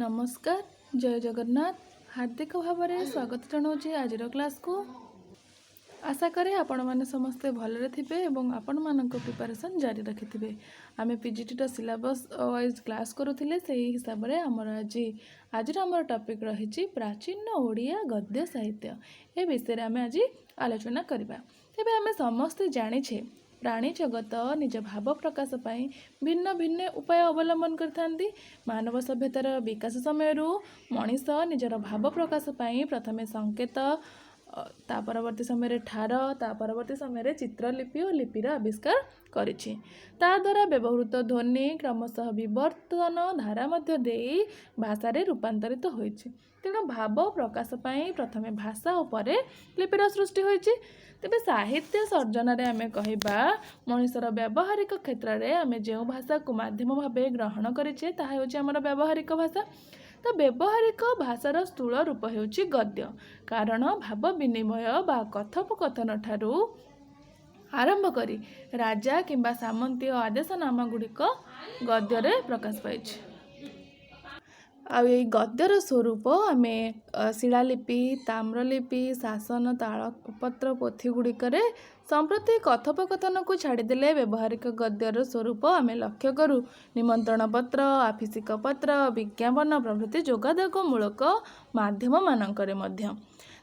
नमस्कार जय जगन्नाथ हार्दिक भाव में स्वागत जनाऊँ आज क्लास को। आशा करे आपण मैंने समस्ते भलरे थे और आपण मान प्रिपरेशन जारी रखि आम पीजीटी सिलेबस वाइज क्लास करूँ से हिसाब से आमर आज आमर टॉपिक रही प्राचीन ओडिया गद्य साहित्य ए विषय आम आज आलोचना करवा। तेबे आम समस्ते जानिछे प्राणी जगत निज भाव प्रकाश पाई भिन्न भिन्न उपाय अवलंबन करथांती। मानव सभ्यतार विकास समय मनीष निजर भाव प्रकाश पाई प्रथमे संकेत ता परवर्ती समय ठार ता परवर्ती समय चित्रलिपि और लिपिर आविष्कार करिछि। ता द्वारा व्यवहृत ध्वनि क्रमशः विवर्तन धारा मध्य देई भाषा रे रूपांतरित होइछि। तेणु भाव प्रकाश पाई प्रथमे भाषा और लिपिर सृष्टि होइछि। तेबे साहित्य सर्जन आम कहवा मनुष्यर व्यावहारिक क्षेत्र में आम जो भाषा को माध्यम भाव ग्रहण करें ताहा होछि आमर व्यावहारिक भाषा। तो व्यावहारिक भाषार स्थूल रूप होछि गद्य। कारण भाव विनिमय बा कथोपकथन ठारू आरंभ करी राजा किंबा सामंतीय आदेशनामा गुड़िक गद्य प्रकाश पाई। आई गद्यर स्वरूप आम शिलालिपि ताम्रलिपि शासन तालपत्र पोथी गुड़िकर संप्रति कथोपकथन को छाड़देले व्यवहारिक गद्यर स्वरूप आम लक्ष्य करूँ। निमंत्रण पत्र आफिसिक पत्र विज्ञापन प्रभृति जोगाजोग मूलक माध्यम मानकरे मध्य।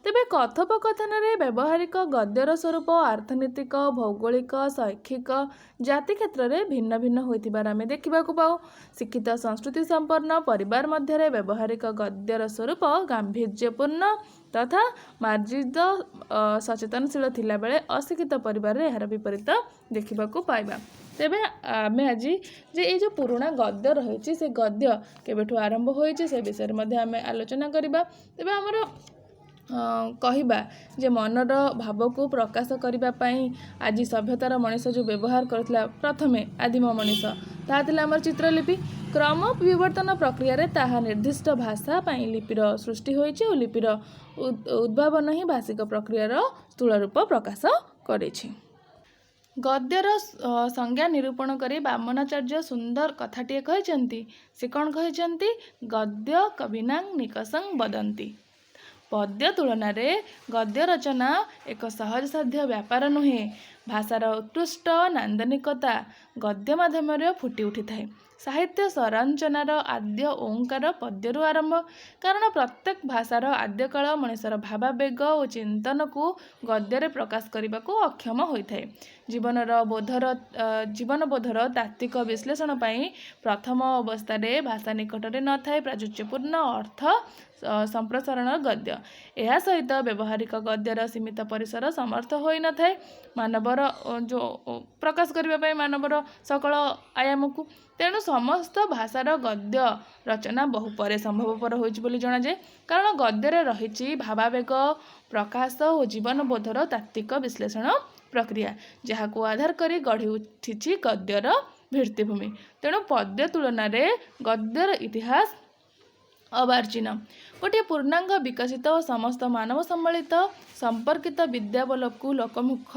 तेबे कथोपकथन में व्यवहारिक गद्यर स्वरूप अर्थनीतिक भौगोलिक शैक्षिक जाति क्षेत्र में भिन्न भिन्न होइतिबार आमे देखिबाकु पाऊ। शिक्षित संस्कृति संपन्न परिवार मध्य व्यवहारिक गद्यर स्वरूप गांभीर्यपूर्ण तथा मार्जित सचेतनशील थिला बेले अशिक्षित परिवार यार विपरीत देखिबाकु पाइबा। तेबे आमे आज जे ये जो पुराना गद्य रही से गद्य केबेठु आरंभ होइछि से विषय मध्ये आमे आलोचना करिबा। तेबे हमर कहवा जे मनर भाव को प्रकाश करने आज सभ्यतार मनीष जो व्यवहार करथिला प्रथमे आदिम मनीष ताहा आमर चित्रलिपि क्रम विवर्तन प्रक्रिया रे ताहा निर्दिष्ट भाषा पाई लिपिर सृष्टि होइछि और लिपिर उद्भावन ही भाषिक प्रक्रियार स्थूल रूप प्रकाश करेछि। गद्यर संज्ञा निरूपण करी वामनाचार्य सुंदर कथाटिए कहते से कौन कहते गद्य कविनां निकषं वदन्ति। पद्य तुलन में गद्य रचना एक सहज साध्य व्यापार नुहे। भाषार उत्कृष्ट नांदनिकता गद्य माध्यम फुटी उठी थाए। साहित्य संरचनार आद्य ओंकार पद्यरू आरंभ। कारण प्रत्येक भाषार आद्यकाल मनुष्यर भावावेग और चिंतन को गद्य प्रकाश करने को अक्षम होता है। जीवन बोधर तात्विक विश्लेषण पाई प्रथम अवस्था भाषा निकटरे न थाए प्राचुर्यपूर्ण अर्थ संप्रसारण गद्य। यह सहित व्यवहारिक गद्यर सीमित परिसर समर्थ हो न थाए मानवर जो प्रकाश करने मानवर सकल आयाम को। तेणु समस्त भाषार गद्य रचना बहु परे संभवपर होइछि जना जाए। कारण गद्य रही भावावेग प्रकाश और जीवन बोधर तात्विक विश्लेषण प्रक्रिया जहाँ को आधार करी गढ़ी उठी गद्यर भित्तिभूमि। तेणु पद्य तुलन में गद्यर इतिहास अबार्जिन गोटे पूर्णांग विकसित और समस्त मानव सम्मिलित संपर्कित विद्याबल को लोकमुख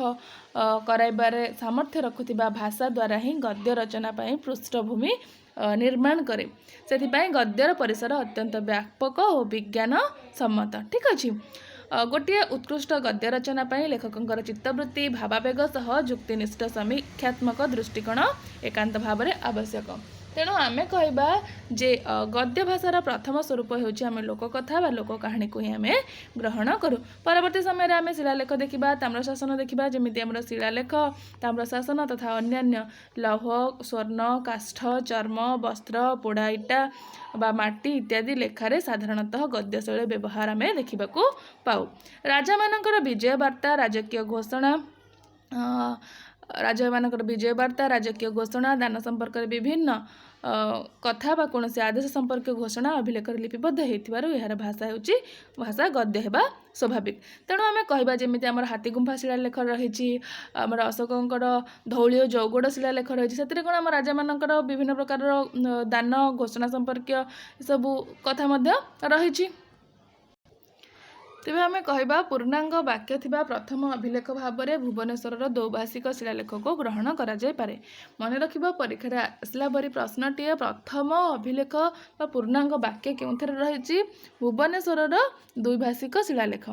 कराइबारे सामर्थ्य रखुथिबा भाषा द्वारा ही गद्य रचना पाई पृष्ठभूमि निर्माण करे। सेथिपाई गद्यर परिसर अत्यंत व्यापक और विज्ञान सम्मत। ठीक अच्छे गोटे उत्कृष्ट गद्य रचना पाई लेखकंकर चित्तवृत्ति भावावेग सह युक्तिनिष्ठ समीक्षात्मक दृष्टिकोण एकांत भाव में आवश्यक। तेणु आमे कहबा जे गद्य भाषार प्रथम स्वरूप होछि आमे लोककथा बा लोक कहानी को ही आमे ग्रहण करूँ। परवर्ती समय आमे शिलालेख देखिबा ताम्रशासन देखिबा जेमिति आमर शिलालेख ताम्रशासन तथा अन्यान्य लौह स्वर्ण काष्ठ चर्म वस्त्र पोड़ा इटा बा माटी इत्यादि लेखारे साधारणतः गद्यशैली व्यवहार आमे देखिबाकू पाऊ। राजा मानकर विजय वार्ता राजकीय घोषणा विजय वार्ता राजकीय घोषणा दान संपर्क विभिन्न कथा बा कौन से आदेश संपर्क घोषणा अभिलेख लिपिबद्ध होइथिबारु यार भाषा होची भाषा गद्य हेबा स्वाभाविक। तेणु आमे कहबा जेमिति हमर हाथी गुंफा शिलालेख रही आमर अशोकंकर धौली जौगोड़ शिलालेख रही से कौन आम राजा मानकर विभिन्न प्रकार दान घोषणा संपर्क सबू कथा मध्य रही। तेबे आमे कहबा पूर्णांग वाक्य थिबा प्रथम अभिलेख भाबरे भुवनेश्वरर द्वैभाषिक शिलालेखको ग्रहण करा जाय पारे। मन रखिबा परीक्षारे आसला परी प्रश्नटीए प्रथम अभिलेख बा पूर्णांग वाक्य केउथरे रहिछि भुवनेश्वरर द्वैभाषिक शिलालेख।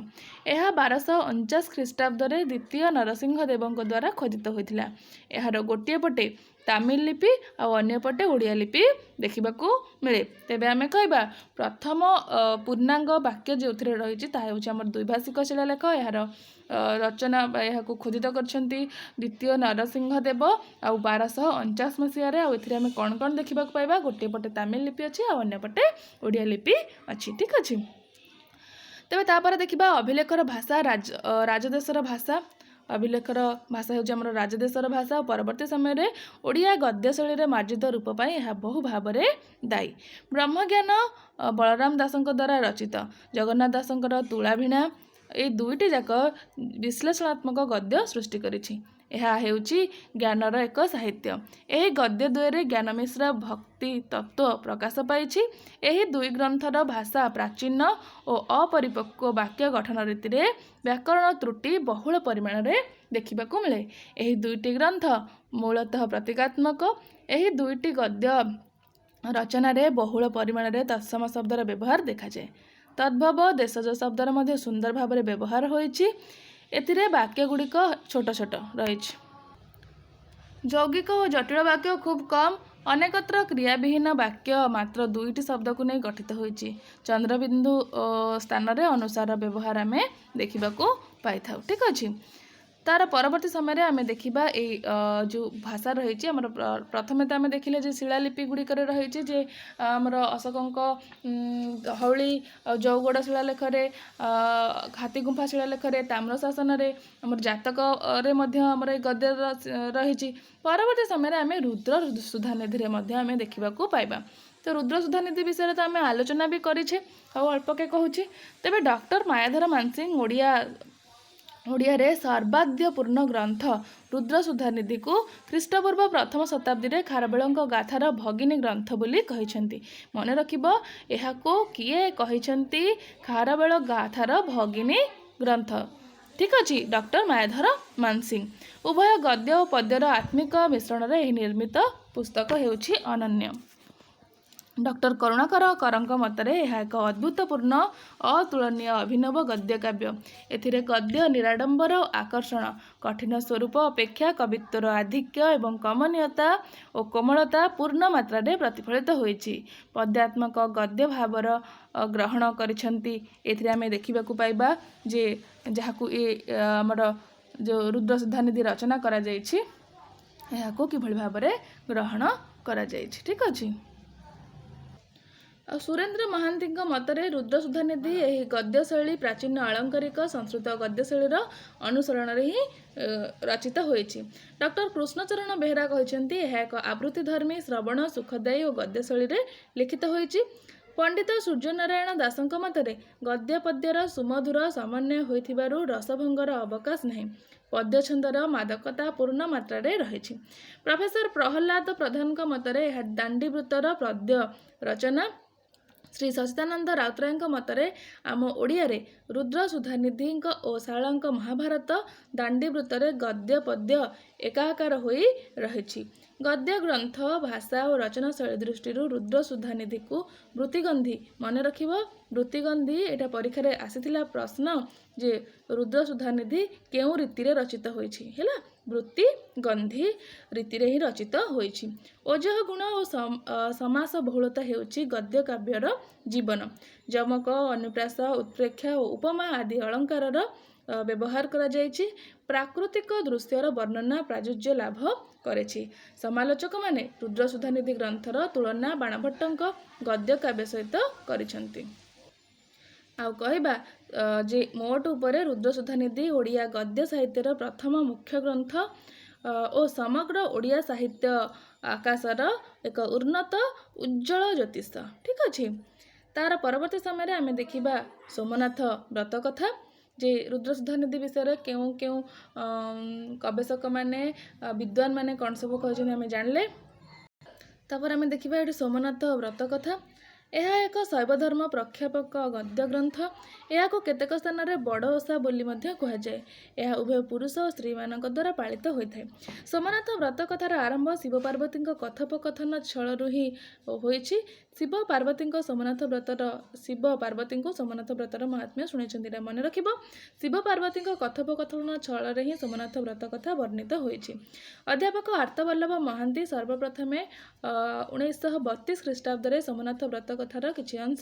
एहा 1249 ख्रीष्टाब्दरे द्वितीय नरसिंह देवଙ୍କ द्वारा खोदित होइथिला। एहार गोटिए पटे तामिल लिपि आ अन्य पटे ओडिया लिपि देखिबाकू मिले। तेबे आमे कहबा प्रथम पूर्णांग वाक्य जोथिरे रहिछि ताहा होछि हमर द्वैभाषिक शिलालेख। एहार रचना एहाकू खोदित करछन्ती द्वितीय नरसिंह देव आ 1249 मसीहारे। आ एथिरे आमे कोन कोन देखिबाकू पाइबा गोटिए पटे तामिल लिपि अछि आ अन्य पटे ओडिया लिपि अछि। ठीक अछि। तेबे तापर देखिबा अभिलेखर भाषा राजदेशर भाषा। अभिलेखर भाषा होछि हमर राजदेशर भाषा। परवर्ती समय रे ओडिया गद्य शैली मार्जित रूप पाई यह बहु भाव दायी। ब्रह्मज्ञान बलराम दासଙ୍କ द्वारा रचित, जगन्नाथ दासଙ୍କର तुलाभिणा ए दुईटी जाक विश्लेषणात्मक गद्य सृष्टि करिछि। ଏହା ହେଉଛି ଜ୍ଞାନର ଏକ ସାହିତ୍ୟ। ଏହି ଗଦ୍ୟ ଦ୍ୱୟରେ ଜ୍ଞାନ ମିଶ୍ର ଭକ୍ତି ତତ୍ତ୍ୱ ପ୍ରକାଶ ପାଇଛି। ଏହି ଦୁଇ ଗ୍ରନ୍ଥର ଭାଷା ପ୍ରାଚୀନ ଓ ଅପରିପକ୍ୱ ବାକ୍ୟ ଗଠନ ରୀତିରେ ବ୍ୟାକରଣ ତ୍ରୁଟି ବହୁଳ ପରିମାଣରେ ଦେଖିବାକୁ ମିଳେ। ଏହି ଦୁଇଟି ଗ୍ରନ୍ଥ ମୂଳତଃ ପ୍ରତୀକାତ୍ମକ। ଏହି ଦୁଇଟି ଗଦ୍ୟ ରଚନାରେ ବହୁଳ ପରିମାଣରେ ତତ୍ସମ ଶବ୍ଦର ବ୍ୟବହାର ଦେଖାଯାଏ। ତଦ୍ଭବ ଦେଶଜ ଶବ୍ଦର ମଧ୍ୟ ସୁନ୍ଦର ଭାବରେ ବ୍ୟବହାର ହୋଇଛି। ଏଥିରେ ବାକ୍ୟ ଗୁଡ଼ିକ ଛୋଟ ଛୋଟ ରହିଛି। ଯୌଗିକ ଓ ଜଟିଳ ବାକ୍ୟ ଖୁବ୍ କମ୍। ଅନେକତ୍ର କ୍ରିୟାବିହୀନ ବାକ୍ୟ ମାତ୍ର ଦୁଇଟି ଶବ୍ଦକୁ ନେଇ ଗଠିତ ହୋଇଛି। ଚନ୍ଦ୍ରବିନ୍ଦୁ ସ୍ଥାନରେ ଅନୁସାର ବ୍ୟବହାର ଆମେ ଦେଖିବାକୁ ପାଇଥାଉ। ଠିକ୍ ଅଛି। तार परवर्ती समय आमे देखिबा जो भाषा रही आमर प्रथमे तो आमे देखिले जे शिलालिपि गुड़िकर रही जे आमर अशोकଙ୍କ हौली जौगड़ शिलालेखरे हाथीगुंफा शिलालेखरे ताम्रशासन आमर जातक आमर गद्य रही। परवर्ती समय आमे रुद्र सुधानिधि आमे देखा पाइबा। तो रुद्र सुधानिधि विषय तो आमे आलोचना भी करिछे और अल्पके कहूँ। तेबे डॉक्टर मायाधर मानसिंह ओडिया रे सर्वाद्यपूर्ण ग्रंथ रुद्र सुधानिधि को ख्रीष्टपूर्व प्रथम शताब्दी रे खारବେଳଙ୍କ गाथार भगिनी ग्रंथ बोली कहिसेंती। मन रखिबो एहाको किए कहिसेंती खारବେଳ गाथार भगिनी ग्रंथ। ठीक अछि। डॉक्टर मायाधर मानसिंह। उभय गद्य और पद्यर आत्मिक मिश्रण रे निर्मित पुस्तक हेउछि अनन्य। डॉक्टर करुणाकर करଙ୍କ मतरे ଏହା ଏକ ଅଦ୍ଭୁତପୂର୍ଣ୍ଣ ଅତୁଳନୀୟ ଅଭିନବ ଗଦ୍ୟ କାବ୍ୟ। ଏଥିରେ ଗଦ୍ୟ ନିରାଡମ୍ବର ଆକର୍ଷଣ, କଠିନ ସ୍ୱରୂପ ଅପେକ୍ଷା କବିତ୍ୱର ଆଧିକ୍ୟ ଏବଂ କମନୀୟତା ଓ କୋମଳତା ପୂର୍ଣ୍ଣ ମାତ୍ରାରେ ପ୍ରତିଫଳିତ ହୋଇଛି। ପଦ୍ୟାତ୍ମକ ଗଦ୍ୟ ଭାବର ଗ୍ରହଣ କରିଛନ୍ତି। ଏଥିରେ ଆମେ ଦେଖିବାକୁ ପାଇବା ଯେ ଯାହାକୁ ଆମର ଯେଉଁ रुद्र सुधानिधि रचना କରାଯାଇଛି ଏହାକୁ କିଭଳି ଭାବରେ ଗ୍ରହଣ କରାଯାଇଛି। ଠିକ୍ ଅଛି। सुरेन्द्र महांती मतरे रुद्र सुधानिधि यही गद्यशैली प्राचीन आलंकारिक संस्कृत गद्यशैलीर अनुसरण ही रचित होइछि। डॉक्टर कृष्णचरण बेहेरा कहते यह एक आवृत्तिधर्मी श्रवण सुखदायी और गद्यशैली लिखित होइछि। पंडित सूर्यनारायण दासଙ୍କ मतरे गद्य पद्यर सुमधुर समन्वय होइथिबारु रसभंगर अवकाश नहीं। पद्य छंदर मादकता पूर्ण मात्रा रही। प्रोफेसर प्रहलाद प्रधान मतरे यह दांडीवृत्तर पद्य रचना। श्री सचिदानंद राउतराय मतरे आम ओडिया रे रुद्र सुधानिधि और शालांक महाभारत दांडीवृत्तरे गद्य पद्य एकाकार होई रही। गद्य ग्रंथ भाषा और रचना शैली दृष्टि रुद्र सुधानिधि को वृत्तिगंधी मन रखिब। वृत्तिगंधी एटा परीक्षा रे आसीथिला प्रश्न जे रुद्र सुधानिधि केउ रीति रे रचित होइछि हैला। वृत्तिगंधी रीति रे ही रचित होइछि। ओजह गुण और समास बहुलता हेउछि गद्य काव्यर जीवन। जमक, अनुप्रास, उत्प्रेक्षा और उपमा आदि अलंकारर व्यवहार करा जाइछि। प्राकृतिक दृश्यर वर्णना प्राचुर्य लाभ करेछि। समालोचक माने रुद्र सुधानिधि ग्रंथर तुलना बाणभट्टଙ୍କ गद्य काव्य सहित करिसंती। आउ कहबा जे मोट उपरे रुद्र सुधानिधि ओडिया गद्य साहित्यर प्रथम मुख्य ग्रंथ और समग्र ओडिया साहित्य आकाशर एक उन्नत उज्जवल ज्योतिष। ठीक अच्छे। तार परवर्ती समय आमे देखिबा सोमनाथ व्रत कथा जे रुद्र सुधानिधि विषय केउ केउ गवेषक माने विद्वान माने कौन सब कहछन आमे जानले। तापर आमे देखिबा एठी सोमनाथ व्रत कथा। ଏହା ଏକ ଶୈବଧର୍ମ ପ୍ରକ୍ଷେପକ ଗଦ୍ୟ ଗ୍ରନ୍ଥ। ଏହାକୁ କେତେକ ସ୍ଥାନରେ ବଡ଼ ଓଷା ବୋଲି ମଧ୍ୟ କୁହାଯାଏ। ଏହା ଉଭୟ ପୁରୁଷ ଓ ସ୍ତ୍ରୀମାନଙ୍କ ଦ୍ୱାରା ପାଳିତ ହୋଇଥାଏ। ସୋମନାଥ ବ୍ରତ କଥାର ଆରମ୍ଭ ଶିବ ପାର୍ବତୀଙ୍କ କଥୋପକଥନ ଛଳରୁ ହିଁ ହୋଇଛି। ଶିବ ପାର୍ବତୀଙ୍କୁ ସୋମନାଥ ବ୍ରତର ମହାତ୍ମ୍ୟ ଶୁଣାଇଛନ୍ତି। ଏଇଟା ମନେ ରଖିବ। ଶିବ ପାର୍ବତୀଙ୍କ କଥୋପକଥନ ଛଳରେ ହିଁ ସୋମନାଥ ବ୍ରତ କଥା ବର୍ଣ୍ଣିତ ହୋଇଛି। ଅଧ୍ୟାପକ ଆର୍ତ୍ତବଲ୍ଲଭ ମହାନ୍ତି ସର୍ବପ୍ରଥମେ 1932 ଖ୍ରୀଷ୍ଟାବ୍ଦରେ ସୋମନାଥ ବ୍ରତ କଥାର କିଛି ଅଂଶ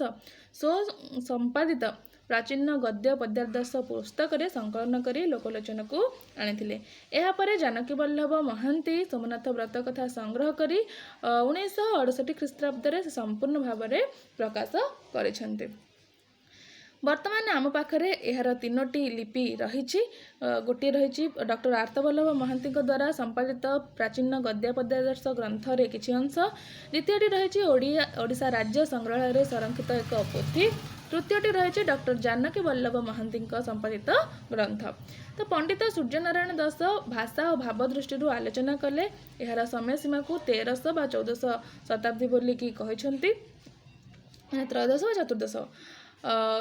ସମ୍ପାଦିତ ପ୍ରାଚୀନ ଗଦ୍ୟ ପଦ୍ୟାଦର୍ଶ ପୁସ୍ତକରେ ସଂକଳନ କରି ଲୋକଲୋଚନକୁ ଆଣିଥିଲେ। ଏହାପରେ ଜାନକୀବଲ୍ଲଭ ମହାନ୍ତି ସୋମନାଥ ବ୍ରତ କଥା ସଂଗ୍ରହ କରି 1968 ଖ୍ରୀଷ୍ଟାବ୍ଦରେ ସେ ସମ୍ପୂର୍ଣ୍ଣ ଭାବରେ ପ୍ରକାଶ କରିଛନ୍ତି। ବର୍ତ୍ତମାନ ଆମ ପାଖରେ ଏହାର 3ଟି ଲିପି ରହିଛି। ଗୋଟିଏ ରହିଛି ଡକ୍ଟର ଆର୍ତ୍ତବଲ୍ଲଭ ମହାନ୍ତିଙ୍କ ଦ୍ୱାରା ସମ୍ପାଦିତ ପ୍ରାଚୀନ ଗଦ୍ୟ ପଦ୍ୟାଦର୍ଶ ଗ୍ରନ୍ଥରେ କିଛି ଅଂଶ। ଦ୍ୱିତୀୟଟି ରହିଛି ଓଡ଼ିଶା ରାଜ୍ୟ ସଂଗ୍ରହାଳୟରେ ସଂରକ୍ଷିତ ଏକ ପୋଥି। ତୃତୀୟଟି ରହିଛି ଡକ୍ଟର ଜାନକୀ ବଲ୍ଲଭ ମହାନ୍ତିଙ୍କ ସମ୍ପାଦିତ ଗ୍ରନ୍ଥ। ତ ପଣ୍ଡିତ ସୂର୍ଯ୍ୟନାରାୟଣ ଦାସ ଭାଷା ଓ ଭାବ ଦୃଷ୍ଟିରୁ ଆଲୋଚନା କଲେ। ଏହାର ସମୟସୀମାକୁ 1300 ବା 1400 ଶତାବ୍ଦୀ ବୋଲିକି କହିଛନ୍ତି, ତ୍ରୟୋଦଶ ବା ଚତୁର୍ଦ୍ଦଶ।